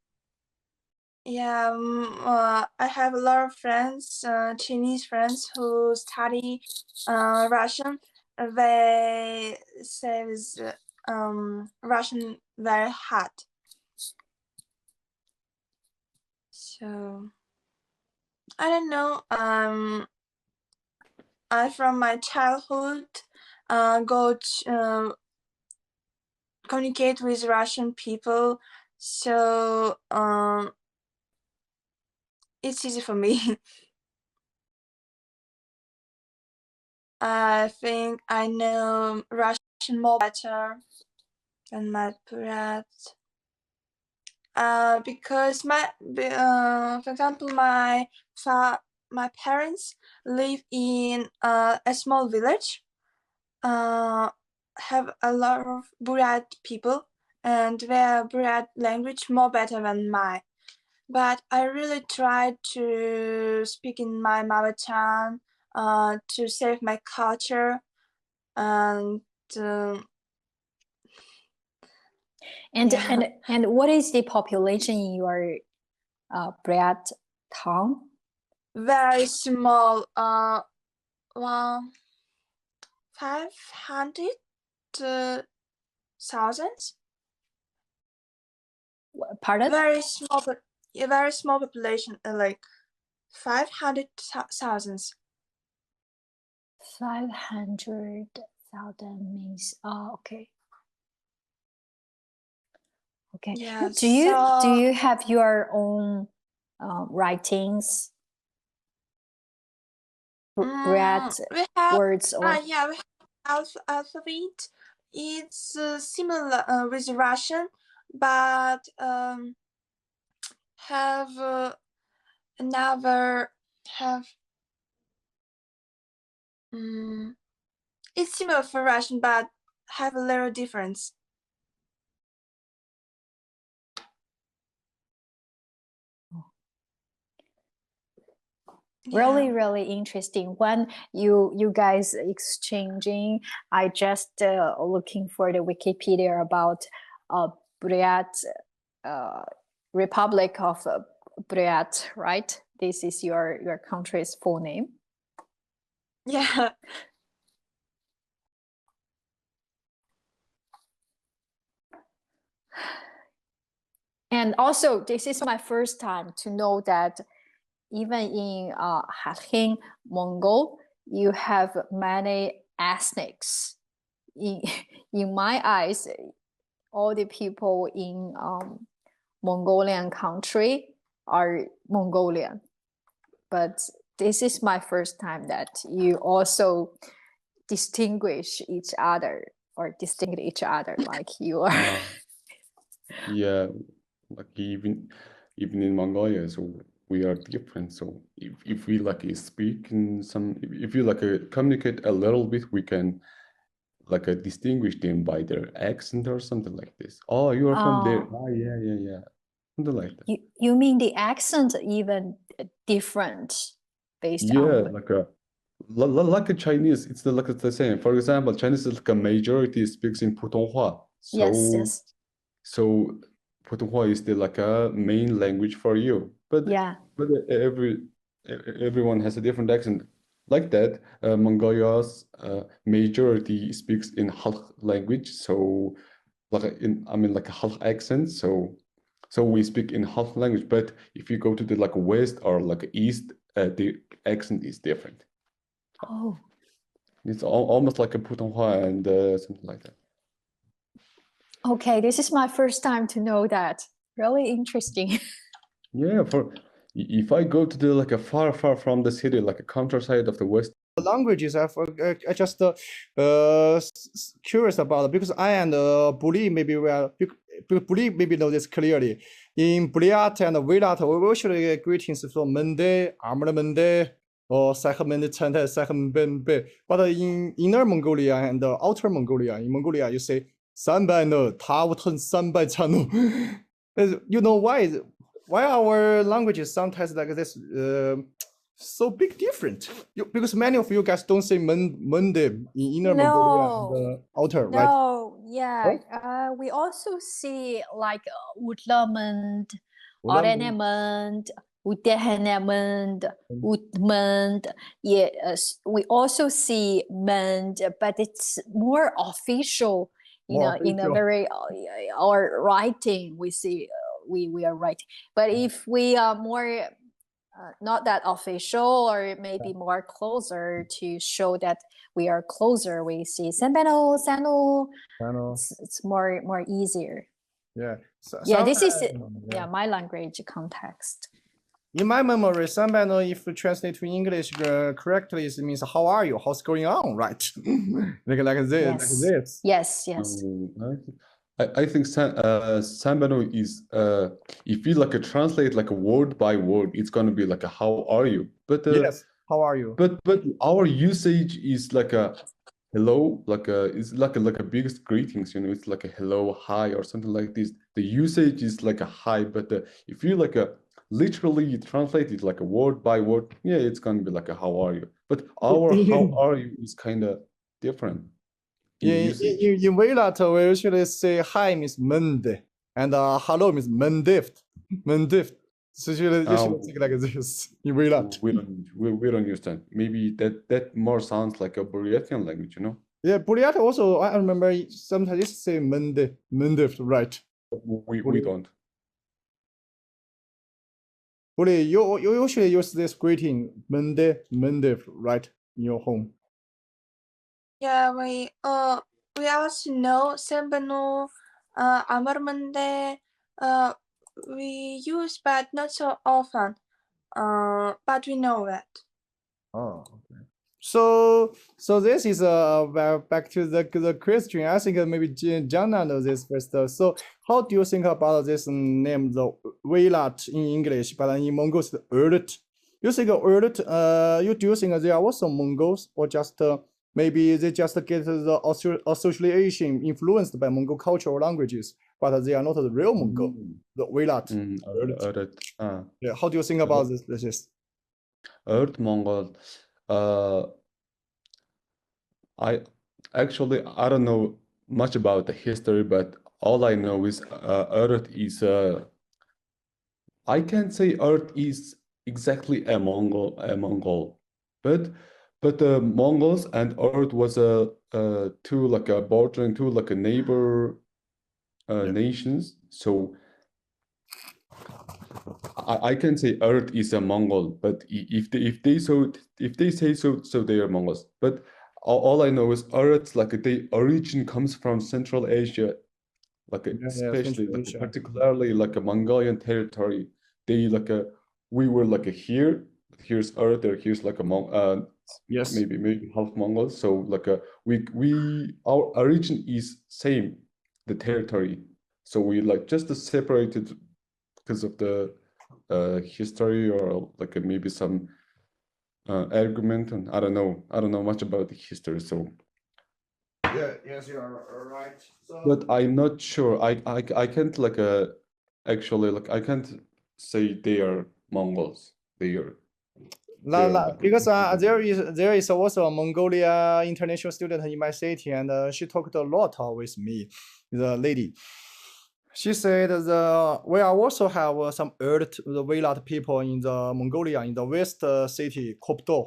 I have a lot of friends, Chinese friends who study Russian. They say Russian very hard. So I don't know. I from my childhood go to communicate with Russian people, so it's easy for me. I think I know Russian more better than my parents. Because for example, my parents live in a small village. Have a lot of Buryat people, and their Buryat language more better than mine. But I really try to speak in my mother tongue to save my culture, and and what is the population in your Buryat town? Very small. 500,000. Pardon? Very small population, like 500,000. 500,000 means okay. Okay. Yeah, Do you so have your own writings, read we have words or? yeah, we have alphabet. It's similar with Russian, but have another have it's similar for Russian, but have a little difference. Really, Yeah. really interesting. When you guys exchanging, I just looking for the Wikipedia about Buryat, Republic of Buryat, right? This is your country's full name. Yeah. And also, this is my first time to know that even in Hathin, Mongol, you have many ethnics. In my eyes, all the people in Mongolian country are Mongolian. But this is my first time that you also distinguish each other like you are. Yeah, like even in Mongolia, so we are different. So if we like speak in some, if you like communicate a little bit, we can like distinguish them by their accent or something like this. Oh, you are from there. Oh. Oh, yeah, something like that. You mean the accent even different based Yeah, on like a Chinese, it's like the same. For example, Chinese is like a majority speaks in Putonghua. yes. So Putonghua is the like a main language for you. But Yeah. everyone has a different accent. Like that, Mongolia's majority speaks in Halk language. So like like a Halk accent. So we speak in Halk language. But if you go to the like west or like east, the accent is different. Oh. It's almost like a Putonghua and something like that. Okay, this is my first time to know that. Really interesting. Yeah, if I go to the like a far from the city, like a countryside of the west. Languages I just curious about, because I and Buli maybe Buli maybe know this clearly. In Buliat and Wilat, we usually greetings from Monday, Armor Monday, or Second Monday, Second Monday. But in Inner Mongolia and Outer Mongolia, in Mongolia you say Sanbano, Tautan Sanbachanu. You know why our languages sometimes like this so big different? Because many of you guys don't say Monday in Inner Mongolia and Outer, right? No, yeah. We also see like Utlamand, Orenemand, Utehenemand, Utmand. Yes, we also see Mand, but it's more official. In a very our writing, we see we are writing. But if we are more not that official or maybe more closer to show that we are closer, we see Senbeno, Sano. It's more easier. Yeah. Yeah, this is my language context. In my memory, Sanbano, if you translate to English correctly, it means how are you? How's going on, right? like this. Yes. I think Sanbano is if you like translate like a word by word, it's gonna be like a how are you? But yes, how are you? But our usage is like a hello, it's like a biggest greetings, it's like a hello, hi, or something like this. The usage is like a hi, but if you like literally translate it like a word by word, yeah, it's gonna be like a how are you? But our how are you is kind of different in usage. In Wilat, we usually say hi means Monday and hello means Mendift. So usually think like this in Wilat. We don't use that. Maybe that more sounds like a Buryatian language, Yeah, Buryat also, I remember sometimes it say Mendift, right? We don't. Bully, you usually use this greeting Mendift, right, in your home. Yeah, we also know Senbano 아마르만데 we use but not so often. But we know it. Oh, okay. So this is back to the question. I think maybe Jana knows this first. So how do you think about this name, the Oirats in English, but in Mongols, the Oirat? You think Oirat? You do you think they are also Mongols, or just maybe they just get the association influenced by Mongol culture or languages, but they are not the real Mongol, the Oirat. Oirat. Yeah. How do you think about this? Oirat Mongol. I don't know much about the history, but all I know is Oirat is I can't say Oirat is exactly a Mongol, but the Mongols and Oirat was two like a bordering two like a neighbor nations. So I can say Oirat is a Mongol, but if they say so, they are Mongols. But all I know is Oirat like their origin comes from Central Asia, like especially Central like Asia. particularly like a Mongolian territory. They like we were like here's Earth, or here's like a Yes. maybe half Mongols. So like we our origin is same, the territory. So we like just separated because of the history or like maybe some argument, and I don't know much about the history. So Yeah, yes, you are right. So, but I'm not sure. I can't like actually like I can't say they are Mongols. They are because there is also a Mongolia international student in my city, and she talked a lot with me, the lady. She said we also have some the Oirat people in the Mongolia in the west city Hopdo.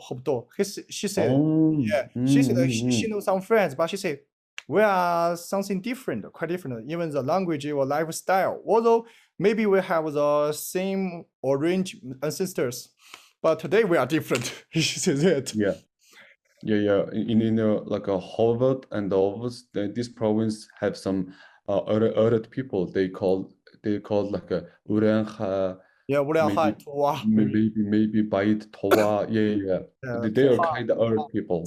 She said, yeah, she said she knows some friends, but she said we are something different, quite different, even the language or lifestyle. Although maybe we have the same orange ancestors, but today we are different. She said that. yeah. In like a Horvat and Ovs, this province have some other people. They called like a Urenha. Yeah, Maybe maybe Bait Towa. Yeah. They are kind of Earth people.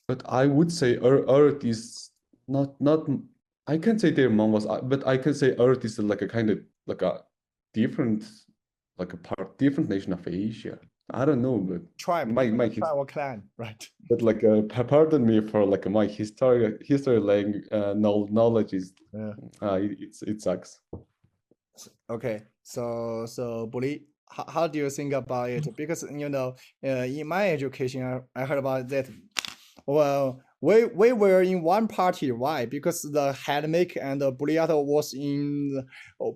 But I would say Earth is not I can say they're Mongols, but I can say Earth is like a kind of like a different like a different nation of Asia. I don't know, but tribe or clan, right? But like pardon me for like my history knowledge is it sucks. Okay, so Bully, how do you think about it? Because in my education, I heard about that. Well, we were in one party. Why? Because the Hadmik and the Buliata was in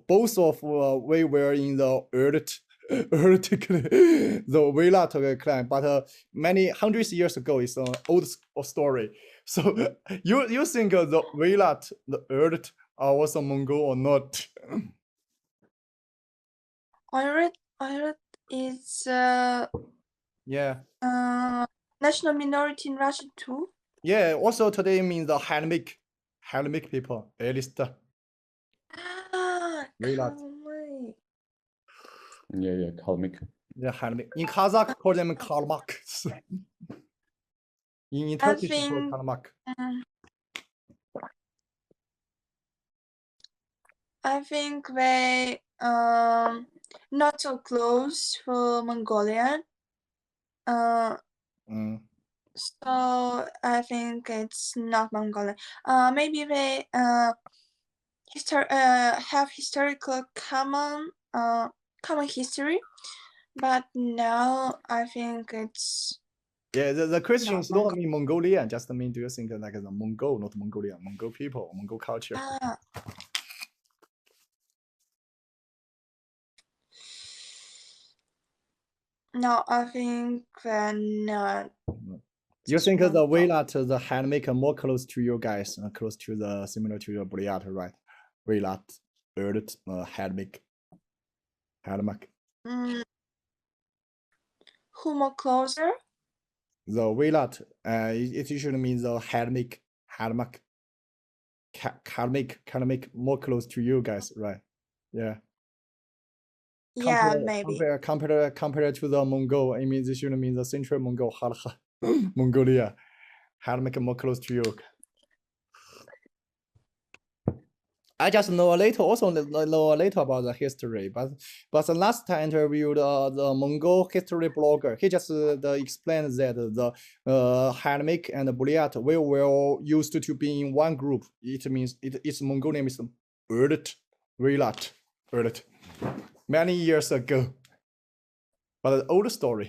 both of we were in the Earth the Oirat clan, but many hundreds of years ago, it's an old story. So you think the Oirat, the Earth, are also Mongol or not? Oirat is yeah. National minority in Russia too. Yeah. Also today means the Hadmik people, at least. Kalmyk. Yeah, Kalmyk. Yeah, Hadmik. In Kazakh, call them Kalmak. in Turkish, call Kalmak. I think they not so close for Mongolian. So I think it's not Mongolian. Maybe they have historical common history, but now I think it's. Yeah, the Christians don't mean Mongolian, just mean do you think like the Mongol, not Mongolian, Mongol people, Mongol culture. No, I think they're not. You think the Oirat, the Hadmik, more close to you guys, close to the similar to your Buliat, right? Oirat, Earth, Hadmik. Who more closer? The Oirat, it usually means the Hadmik. kind of make more close to you guys, right? Yeah. Yeah, maybe. Compared to the Mongol, I mean, this should mean the Central Mongol, Mongolia, how to make it more close to you. I just know a little, also know a little about the history, but the last time I interviewed the Mongol history blogger, he just explained that the Hanmik and Buryat were used to be in one group. It means its Mongol name is Oirats, many years ago. But an old story.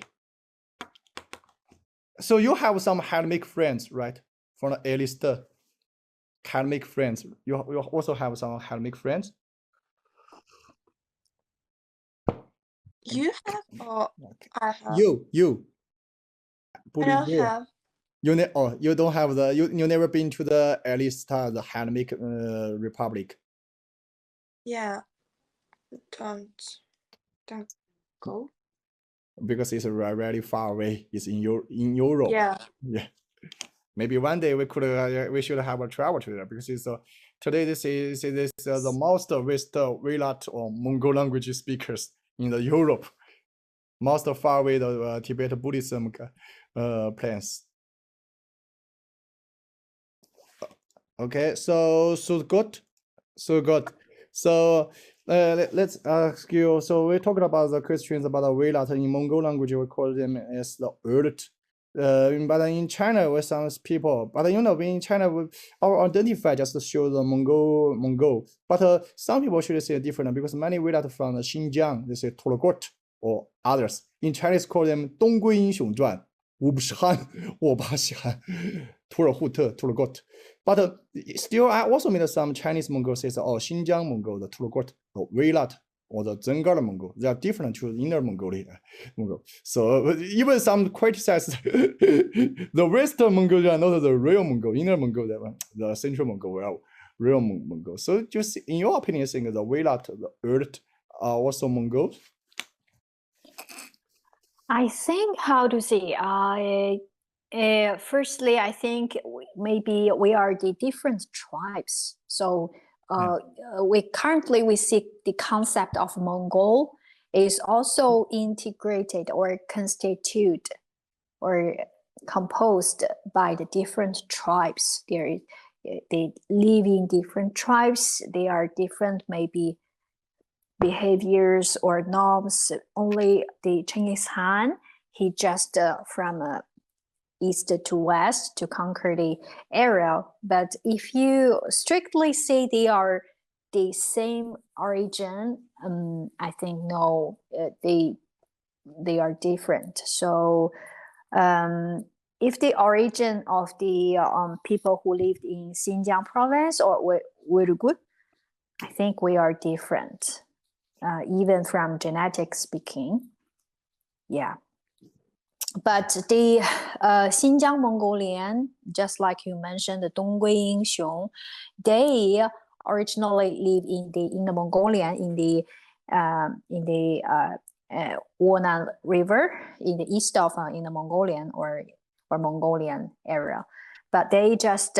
So you have some Hanmik friends, right? From the earliest Hanmik friends. You also have some Hanmik friends? You have or I have? You. I don't have. You don't have you never been to the earliest the Hanmik Republic. Yeah. Don't go. Because it's really far away. It's in Europe. Yeah. Yeah. Maybe one day we should have a travel to there, because it's today this is the most West Oirat or Mongol language speakers in the Europe. Most far away the Tibet Buddhism plans. Okay, so good. So let's ask you. So we're talking about the questions about the Oirat in Mongol language. We call them as the Oirat. But in China, with some people, but in China, our identify just show the Mongol. But some people should say different, because many Oirat from the Xinjiang, they say Turkic or others. In Chinese, call them 东归英雄传，我不是汉，我爸是汉，土尔扈特 Turkic. But still, I also meet some Chinese Mongol says, oh, Xinjiang Mongol, the Turkic, the Oirat, or the Zhengar Mongol. They are different to Inner Mongolia. So even some criticize the Western Mongolia, not the real Mongol, Inner Mongolia, the Central Mongol, real Mongol. So just in your opinion, think the Oirat, the Oirat are also Mongols? I think, how to say, firstly, I think maybe we are the different tribes. So we see the concept of Mongol is also integrated or constituted or composed by the different tribes. They live in different tribes. They are different, maybe behaviors or norms. Only the Genghis Khan, he just from east to west to conquer the area. But if you strictly say they are the same origin, I think no, they are different. So if the origin of the people who lived in Xinjiang province or Uyghur, I think we are different. Even from genetic speaking, yeah. But the Xinjiang Mongolian, just like you mentioned, the Donggui Yingxiong, they originally live in the Mongolian, in the Wonan River, in the east of in the Mongolian or Mongolian area. But they just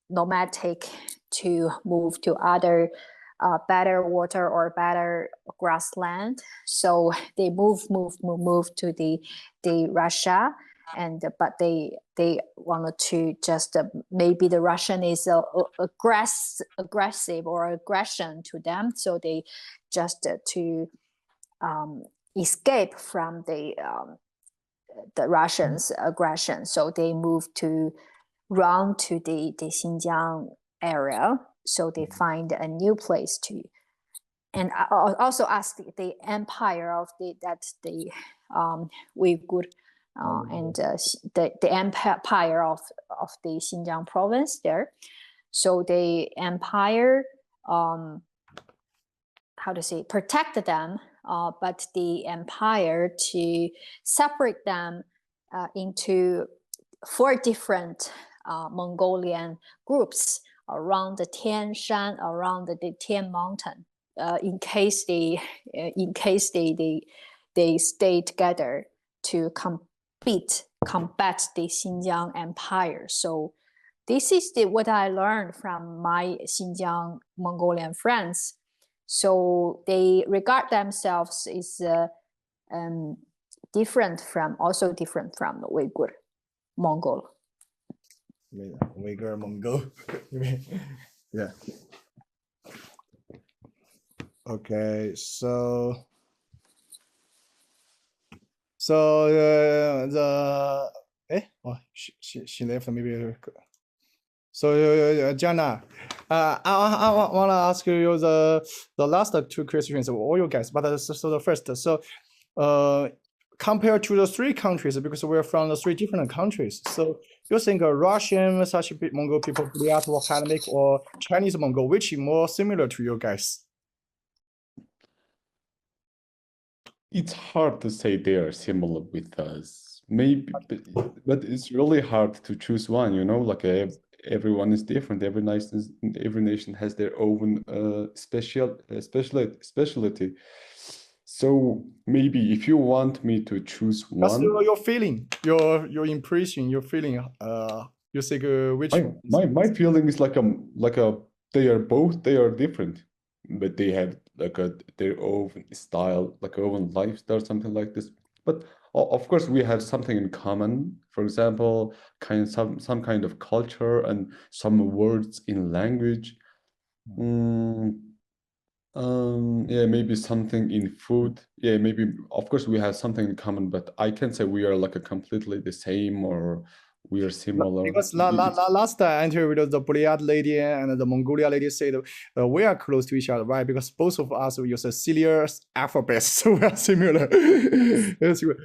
nomadic to move to other better water or better grassland. So they move to the Russia, but they wanted to just maybe the Russian is aggressive or aggression to them, so they just to escape from the Russians' aggression. So they moved to run to the Xinjiang area. So they find a new place to, and also ask the empire of the Uyghur and the empire of the Xinjiang province there. So the empire, how to say, protected them, but the empire to separate them into 4 different Mongolian groups around the Tian Shan, around the Tian Mountain, in case they stay together to combat the Xinjiang Empire. So this is what I learned from my Xinjiang Mongolian friends. So they regard themselves as different from the Uyghur Mongol. Uyghur Mongol. Yeah. Okay, so she left maybe. So Jana, I want to ask you the last two questions of all you guys, but so the first, so compared to the three countries, because we're from the three different countries, so you think Russian, such Mongol people, Buryat or Kalmyk, or Chinese Mongol, which is more similar to you guys? It's hard to say they are similar with us. Maybe, but it's really hard to choose one, you know, like everyone is different. Every nation has their own specialty. So maybe if you want me to choose That's one, your feeling, your impression, your feeling. You think which my feeling is like they are different, but they have like their own style, like own lifestyle, something like this. But of course, we have something in common. For example, some kind of culture and some words in language. Yeah, maybe something in food. Yeah, maybe of course we have something in common, but I can't say we are like a completely the same or we are similar. Because last time I interviewed the Buryat lady and the Mongolia lady said we are close to each other, right? Because both of us use a similar alphabet, so we are similar.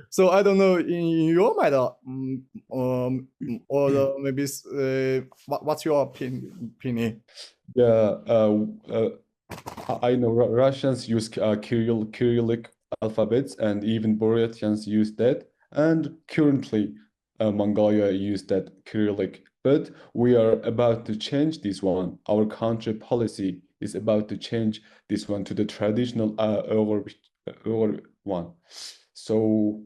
So I don't know in your mind, or maybe what's your opinion? Yeah, I know Russians use Cyrillic alphabets, and even Buryatians use that. And currently, Mongolia use that Cyrillic. But we are about to change this one. Our country policy is about to change this one to the traditional Uyghur one. So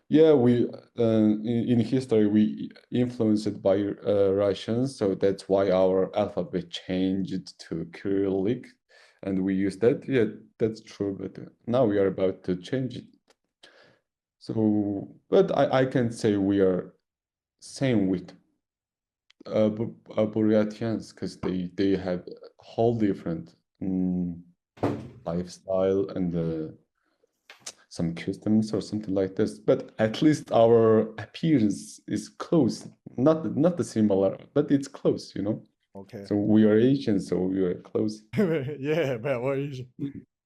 yeah, we in history we influenced by Russians, so that's why our alphabet changed to Cyrillic, and we use that. Yeah, that's true. But now we are about to change it. So, but I can say we are same with Buryatians because they have whole different lifestyle and some customs or something like this, but at least our appearance is close, not the similar, but it's close, you know. Okay. So we are Asian, so we are close. Yeah, but what is?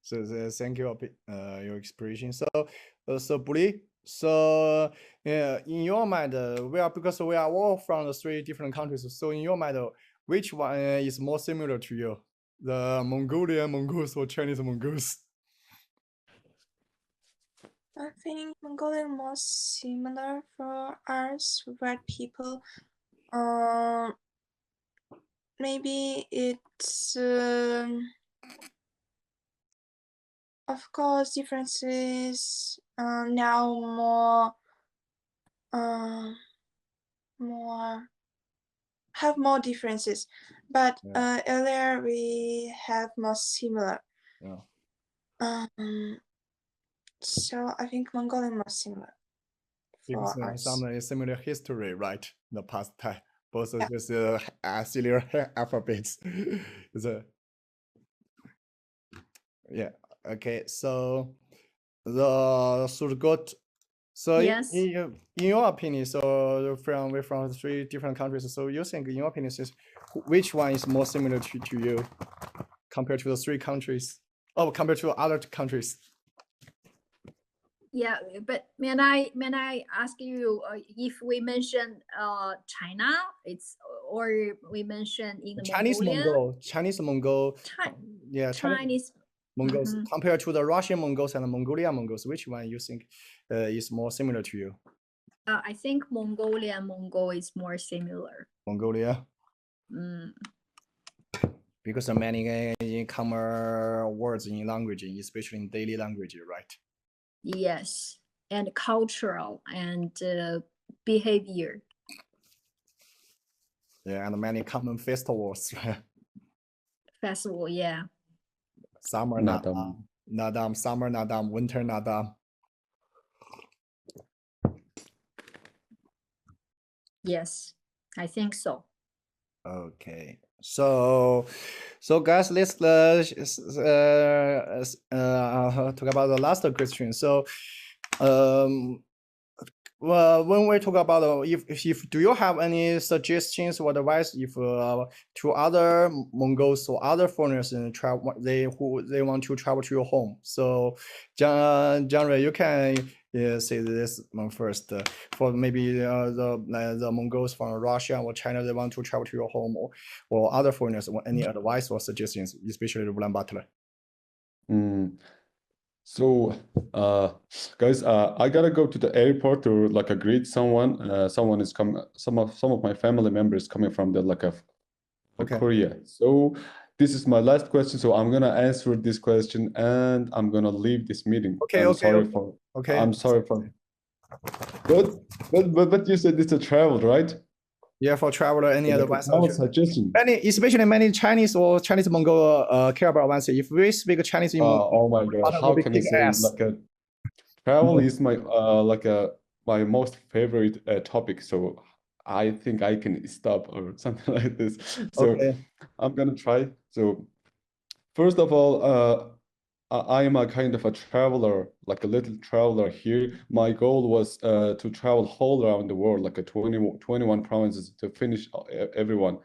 So thank you your expression. So Buri, so yeah, in your mind, because we are all from the three different countries. So in your mind, which one is more similar to you, the Mongolian Mongols or Chinese Mongols? I think Mongolian more similar for us, white people. Maybe it's of course differences now have more differences, but earlier we have more similar. Yeah. So I think Mongolian more similar. Because some similar history, right? The past time, both of this similar alphabets. Yeah. Okay. So the Surgot. So Yes. in your opinion, so we're from three different countries. So you think, in your opinion, which one is more similar to you compared to the three countries? Oh, compared to other countries. Yeah, but may I ask you if we mention China, or we mention in the Chinese Mongol. Yeah, Chinese Mongols compared to the Russian Mongols and the Mongolian Mongols, which one you think is more similar to you? I think Mongol is more similar. Mongolia. Because of many common words in language, especially in daily language, right? Yes, and cultural and behavior. Yeah, and many common festivals. Festival, yeah. Summer Nadam. Nadam, summer Nadam, winter Nadam. Yes, I think so. Okay, so guys, let's talk about the last question. So, well, when we talk about if do you have any suggestions or advice if to other Mongols or other foreigners in travel they want to travel to your home? So, John, you can say this one first. For maybe the Mongols from Russia or China, they want to travel to your home, or other foreigners, any advice or suggestions, especially Ulan Butler. So, guys, I gotta go to the airport to like greet someone. Someone is coming. Some of my family members coming from the Okay. Korea. So this is my last question. So I'm gonna answer this question and I'm gonna leave this meeting. Okay. I'm Okay. sorry Okay. for. Okay. I'm sorry for. But you said it's a travel, right? Yeah, for traveler, any Like a advice? travel suggestion. Especially many Chinese or Chinese Mongol care about one thing. If we speak Chinese in Mongol, Oh my God, partner how will be can I kick say ass. like a travel is my my most favorite topic. So I think I can stop or something like this. So Okay. I'm gonna try. So first of all, I am a kind of a traveler, like a little traveler here. My goal was to travel whole around the world, like a 21 provinces to finish everyone.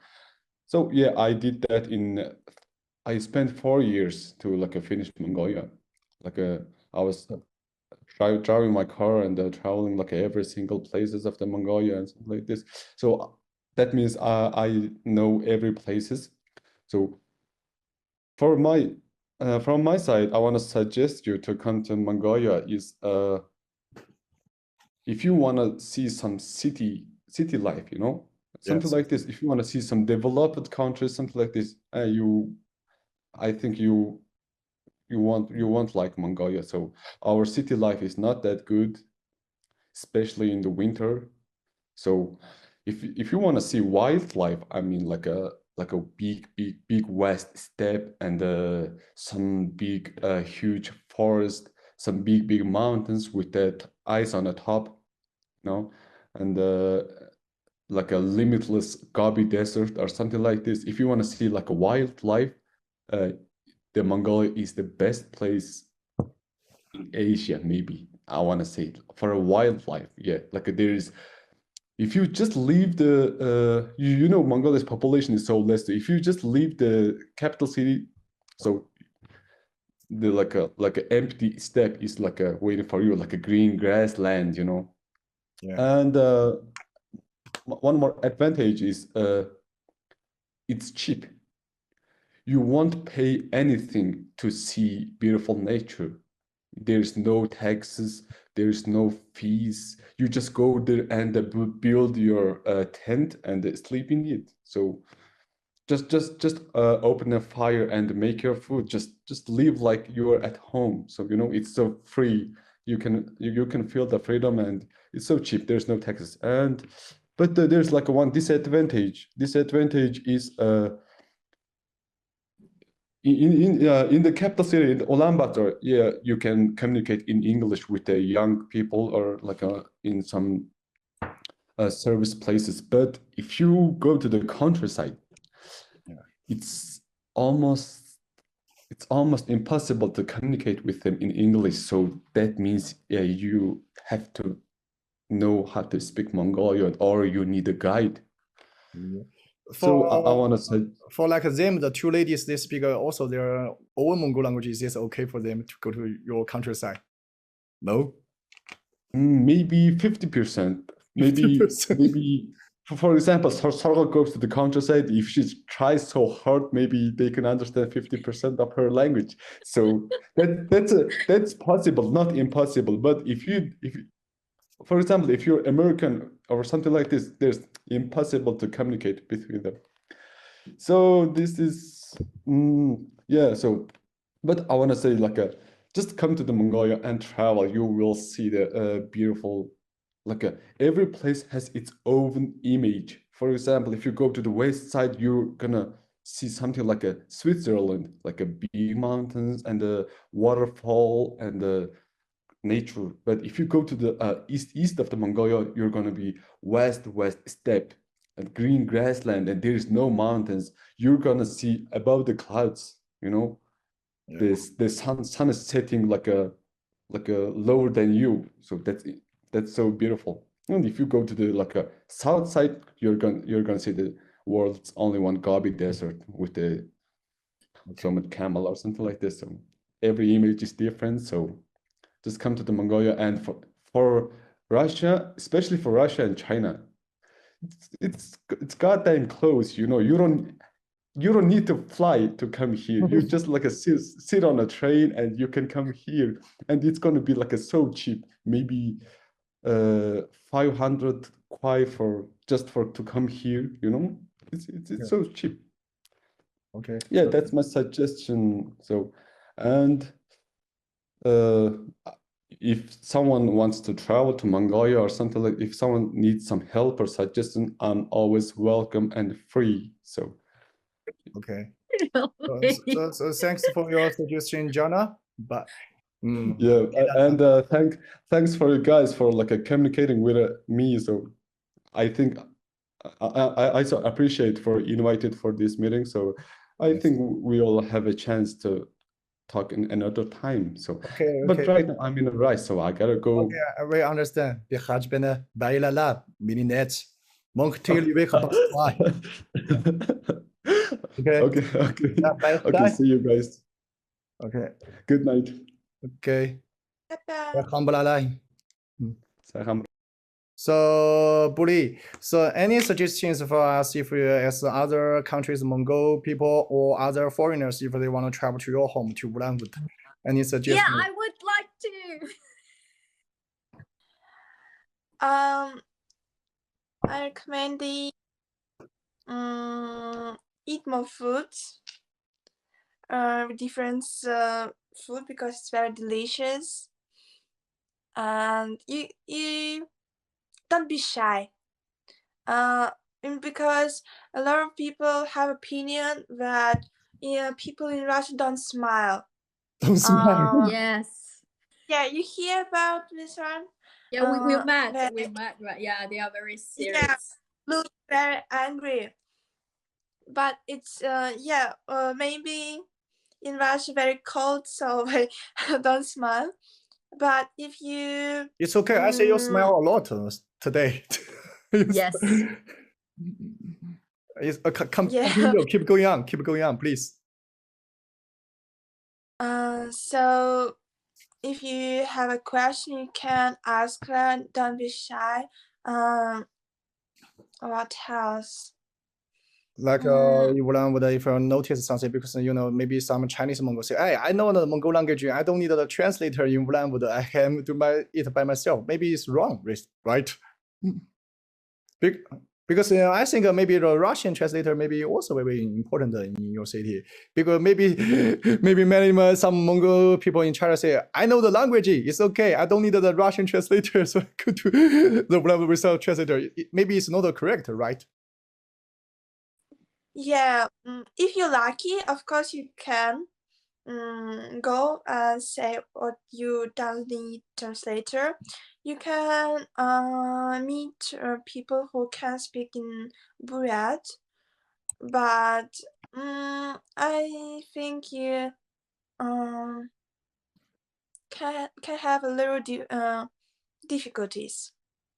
So yeah, I did that I spent 4 years to like finish Mongolia. I was driving my car and traveling like every single places of the Mongolia and something like this. So that means I know every places. So for my from my side, I want to suggest you to come to Mongolia is if you want to see some city life, you know, something Yes. like this. If you want to see some developed countries, something like this, I think you won't like Mongolia. So our city life is not that good, especially in the winter. So if you want to see wildlife, I mean like a big west steppe and some big huge forest, some big mountains with that ice on the top, you know, and like a limitless Gobi Desert or something like this. If you want to see like a wildlife, the Mongolia is the best place in Asia, maybe. I want to say for a wildlife, yeah. Like if you just leave you know, Mongolia's population is so less. If you just leave the capital city, so the like a empty steppe is like a waiting for you, like a green grassland, you know. Yeah. And one more advantage is it's cheap. You won't pay anything to see beautiful nature. There's no taxes, there's no fees. You just go there and build your tent and sleep in it. So just open a fire and make your food. Just live like you're at home. So you know it's so free. You can feel the freedom and it's so cheap. There's no taxes. But there's like one disadvantage. Disadvantage is in the capital city, in Ulaanbaatar, yeah, you can communicate in English with the young people or like in some service places. But if you go to the countryside, Yeah. it's almost impossible to communicate with them in English. So that means you have to know how to speak Mongolian or you need a guide. So I want to say for like them, the two ladies they speak also their own Mongol language. Is this okay for them to go to your countryside? No. maybe 50%. Maybe 50%. for example, Sarah goes to the countryside. If she tries so hard, maybe they can understand 50% of her language. So that's possible, not impossible. But if for example, if you're American or something like this, there's impossible to communicate between them. So this is yeah. So, but I want to say like just come to the Mongolia and travel. You will see the beautiful, every place has its own image For example, if you go to the west side, you're gonna see something like a Switzerland, like a big mountains and a waterfall and the nature. But if you go to the east of the Mongolia, you're gonna be west steppe and green grassland, and there is no mountains. You're gonna see above the clouds, you know, Yeah. the sun is setting like a lower than you. So that's so beautiful. And if you go to the like a south side, you're gonna see the world's only one Gobi Desert with the so much camel or something like this. So every image is different. So just come to the Mongolia, and for Russia, especially for Russia and China, it's goddamn close. You know, you don't need to fly to come here. You just like a sit on a train and you can come here, and it's gonna be like a so cheap, maybe 500 kwai for to come here. You know, it's so cheap. Okay. Yeah, that's my suggestion. So, and if someone wants to travel to Mongolia or something like, if someone needs some help or suggestion, I'm always welcome and free. So. Okay. So thanks for your suggestion, Jana. But yeah, and thanks for you guys for like communicating with me. So I think I so appreciate for invited for this meeting. So I think we all have a chance to talk in another time. So but right now I'm in a rush, so I gotta go. Okay, I really understand. The husband Bailala minutes. Monk till you wake up. Okay. Okay, see you guys. Okay. Good night. Okay. Bye-bye. So, Buli, so any suggestions for us if as other countries, Mongol people or other foreigners, if they want to travel to your home, to Ulaanbaatar? Any suggestions? Yeah, I would like to. I recommend the eat more foods, different food because it's very delicious, and you don't be shy. Because a lot of people have opinion that people in Russia don't smile. Don't smile. Yes. Yeah, you hear about this one? Yeah, we met. We met. Right? Yeah, they are very serious. Yeah, look very angry. But it's maybe in Russia very cold, so don't smile. But if you It's okay. I say you smile a lot today. Yes. Continue. Keep going on, please. So if you have a question, you can ask her. Don't be shy. What else? Like if you notice something, because maybe some Chinese Mongols say, "Hey, I know the Mongol language. I don't need a translator in Ulaanbaatar. I can do it by myself." Maybe it's wrong, right? Because I think maybe the Russian translator may be also very important in your city. Because maybe some Mongol people in China say, "I know the language. It's okay. I don't need the Russian translator, so I could do the Ulaanbaatar without translator." Maybe it's not correct, right? Yeah, if you're lucky, of course you can go and say what you don't need translator. You can meet people who can speak in Buryat, but I think you can have a little difficulties.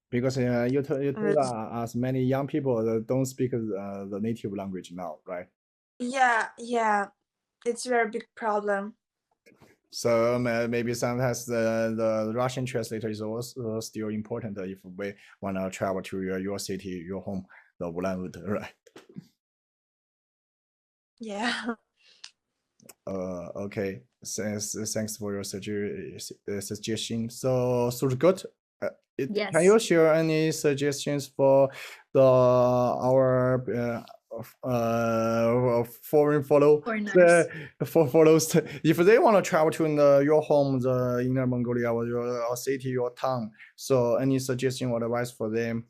Because you told us many young people that don't speak the native language now, right? Yeah, it's a very big problem. So maybe sometimes the Russian translator is also still important if we want to travel to your city, your home, the Ulaanbaatar, right? Yeah. Okay. Thanks for your suggestion. So good. Yes. Can you share any suggestions for our foreign followers if they want to travel to your home, the Inner Mongolia, or your city, your town? So any suggestion or advice for them?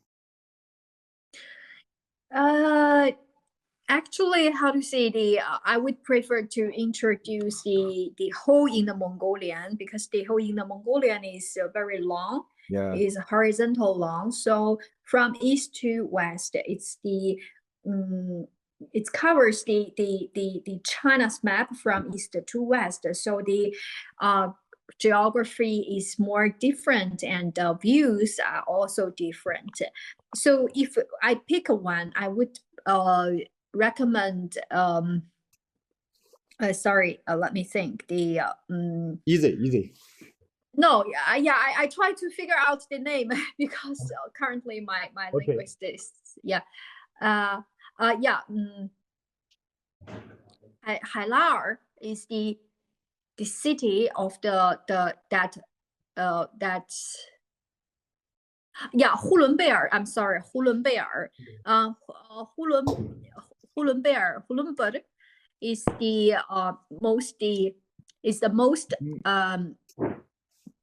Actually, how to say I would prefer to introduce the whole in the Mongolian, because the whole in the Mongolian is very long. Yeah. Is horizontal long. So from east to west, it's it covers the China's map from east to west. So the geography is more different, and the views are also different. So if I pick one, I would recommend sorry, let me think. The Easy. no, I try to figure out the name because currently my Okay. linguist is Hailar is the city of Hulunbuir. I'm sorry, Hulunbuir. Hulunbuir is the most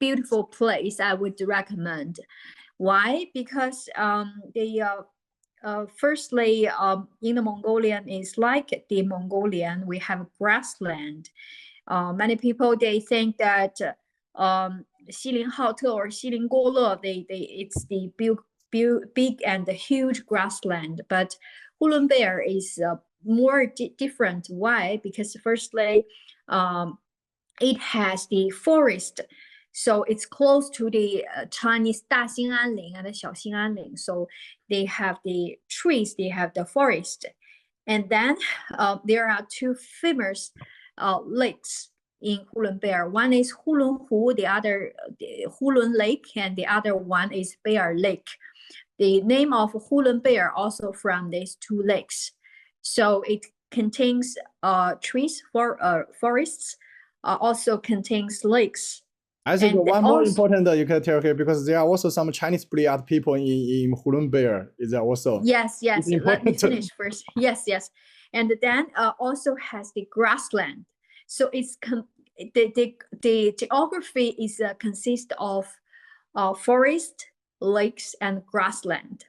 beautiful place I would recommend. Why? Because firstly, in the Mongolian is like the Mongolian, we have grassland. Many people, they think that Xilin-Haote or Xilin-Guole, it's the big and huge grassland, but Hulunbuir is more different. Why? Because firstly, it has the forest, so it's close to the Chinese 大兴安岭 and the 小兴安岭. So they have the trees, they have the forest, and then there are two famous lakes in Hulunbuir. One is Hulunhu, the other Hulun Lake, and the other one is Bear Lake. The name of Hulunbuir also from these two lakes. So it contains trees for forests, also contains lakes. I think And one more also- important you can tell here, because there are also some Chinese Buryat people in Hulunbuir. Is there also? Yes. It's Let me important. finish first. Yes. And then also has the grassland. So it's the geography is consists of forest, lakes, and grassland.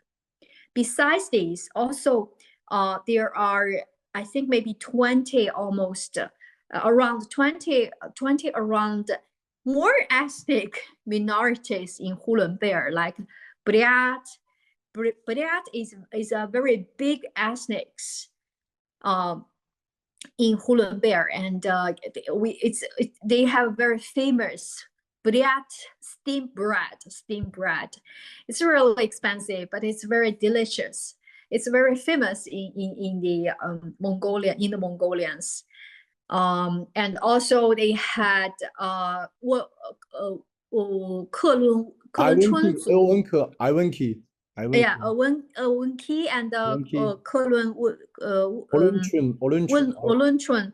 Besides these, also there are, I think, maybe 20 almost around 20 around more ethnic minorities in Hulunbuir, like Buryat. Buryat is a very big ethnics in Hulunbuir, and they have very famous Buryat steamed bread. It's really expensive, but it's very delicious. It's very famous in the Mongolians. And also they had Ivanki. Yeah, Wenki and Olunchun.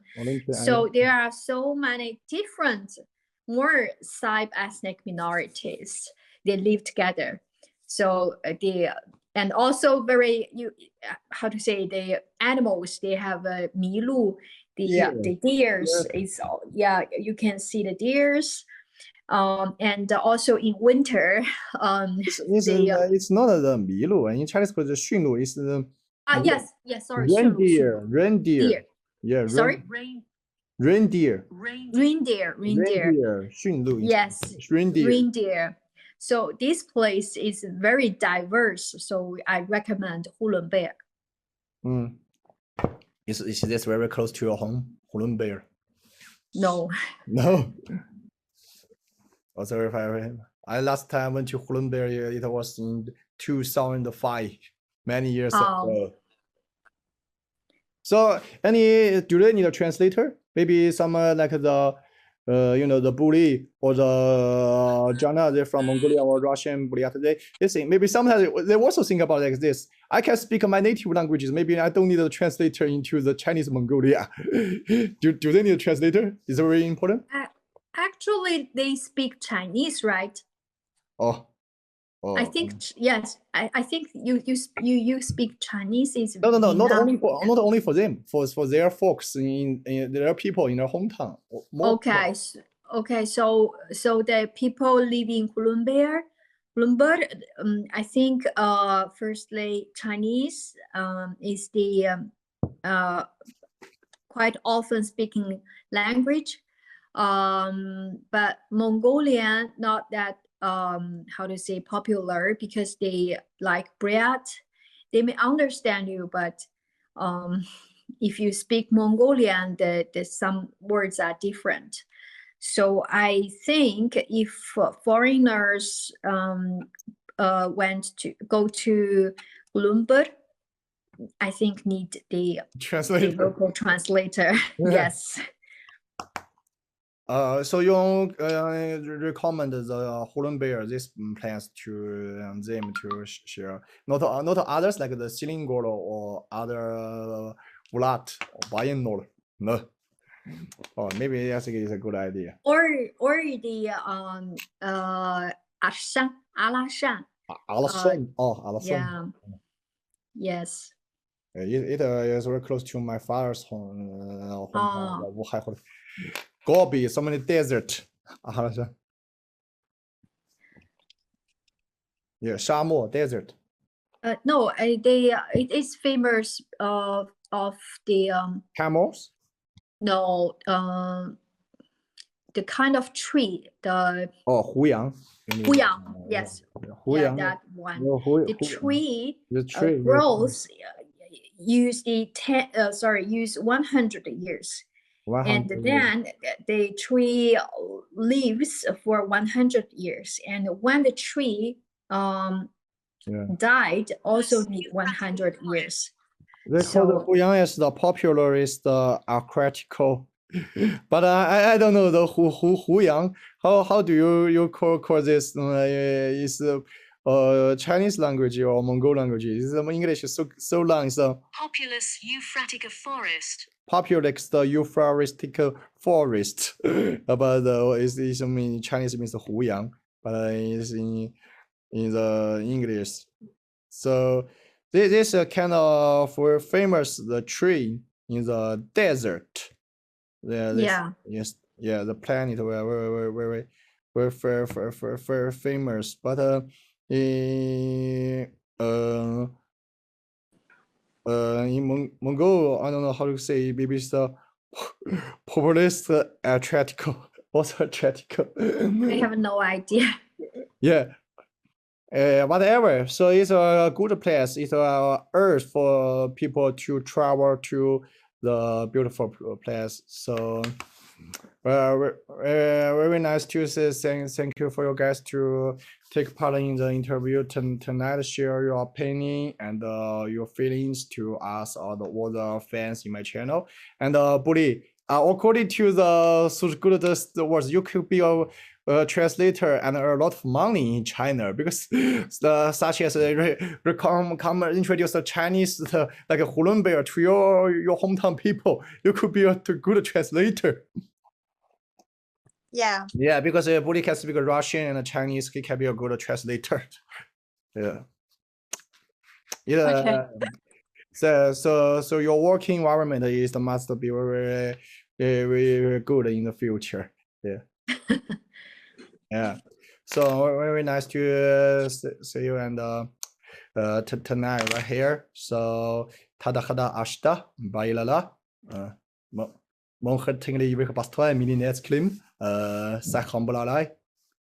So there are so many different, more Sib ethnic minorities. They live together. So and also very how to say, the animals, they have milu, the deers. It's you can see the deers. And also in winter, it's not the milu. In Chinese, it's the xunlu. It's the yes, sorry, reindeer. Yeah, sorry, reindeer. Xunlu. Yes, reindeer. reindeer. So this place is very diverse. So I recommend Hulunbuir. Is this very close to your home, Hulunbuir? No. Oh, sorry if I last time went to Hulunbuir, it was in 2005, many years ago. So do they need a translator? Maybe some like the the Buli or the Jana, they're from Mongolia or Russian Buryat. They think maybe sometimes they also think about like this. I can speak my native languages. Maybe I don't need a translator into the Chinese Mongolia. Do they need a translator? Is it very important? Actually, they speak Chinese, right? Oh. I think yes. I think you speak Chinese is no, not only for them, for their folks in their people in their hometown. Okay, so the people live in Hulunbuir, Bloomberg, I think firstly Chinese is the quite often speaking language, but Mongolian not that how to say popular because they like bread. They may understand you, but if you speak Mongolian, the some words are different. So I think if foreigners go to Bloomberg, I think need the Translator. local translator. Yes. So you recommend the Holland Bear this plans to them to share, not others like the Silingol or other Ulat or Bayenol. No. Oh, maybe I think it's a good idea. Or the Arshan, Alashan. Alashan. Alashan. Yeah. Yes. It is very close to my father's home. Gobi, so many desert. Yeah, 沙漠 desert. No, it is famous of the Camels. no the kind of tree, the Huyang. Huyang, yes. Huyang. Yeah, that one. The tree grows use use 100 years. 100 And then the tree lives for 100 years. And when the tree died, also need 100 years. They call the Huyang as the popular is the aquatical. But I don't know the Huyang. How do you call this? Is Chinese language or Mongol language? Is English so long? So populous Euphratic forest. Populous the Euphratic forest. But is mean Chinese means Huyang, but it's in the English. So this kind of famous the tree in the desert. Yes, the planet very famous. But in Mongol, I don't know how to say. Maybe it's the populist attractical. What's attractical? I have no idea. Yeah. Whatever. So it's a good place. It's a earth for people to travel to the beautiful place. So very nice to say thank you for you guys to take part in the interview tonight, share your opinion and your feelings to us all the fans in my channel. And Bully, according to the words, you could be a translator and a lot of money in China because such as come introduce the Chinese like a Hulan Bear to your hometown people. You could be a good translator. Yeah. Yeah, because Bully can speak Russian and Chinese, he can be a good translator. Yeah. Yeah. Okay. So your working environment must be very good in the future. Yeah. Yeah. So very nice to see you and tonight right here. So tada ashta bailala.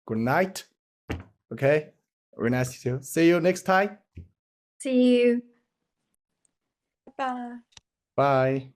Good night. Okay. Very nice to see you. See you next time. See you. Bye. Bye.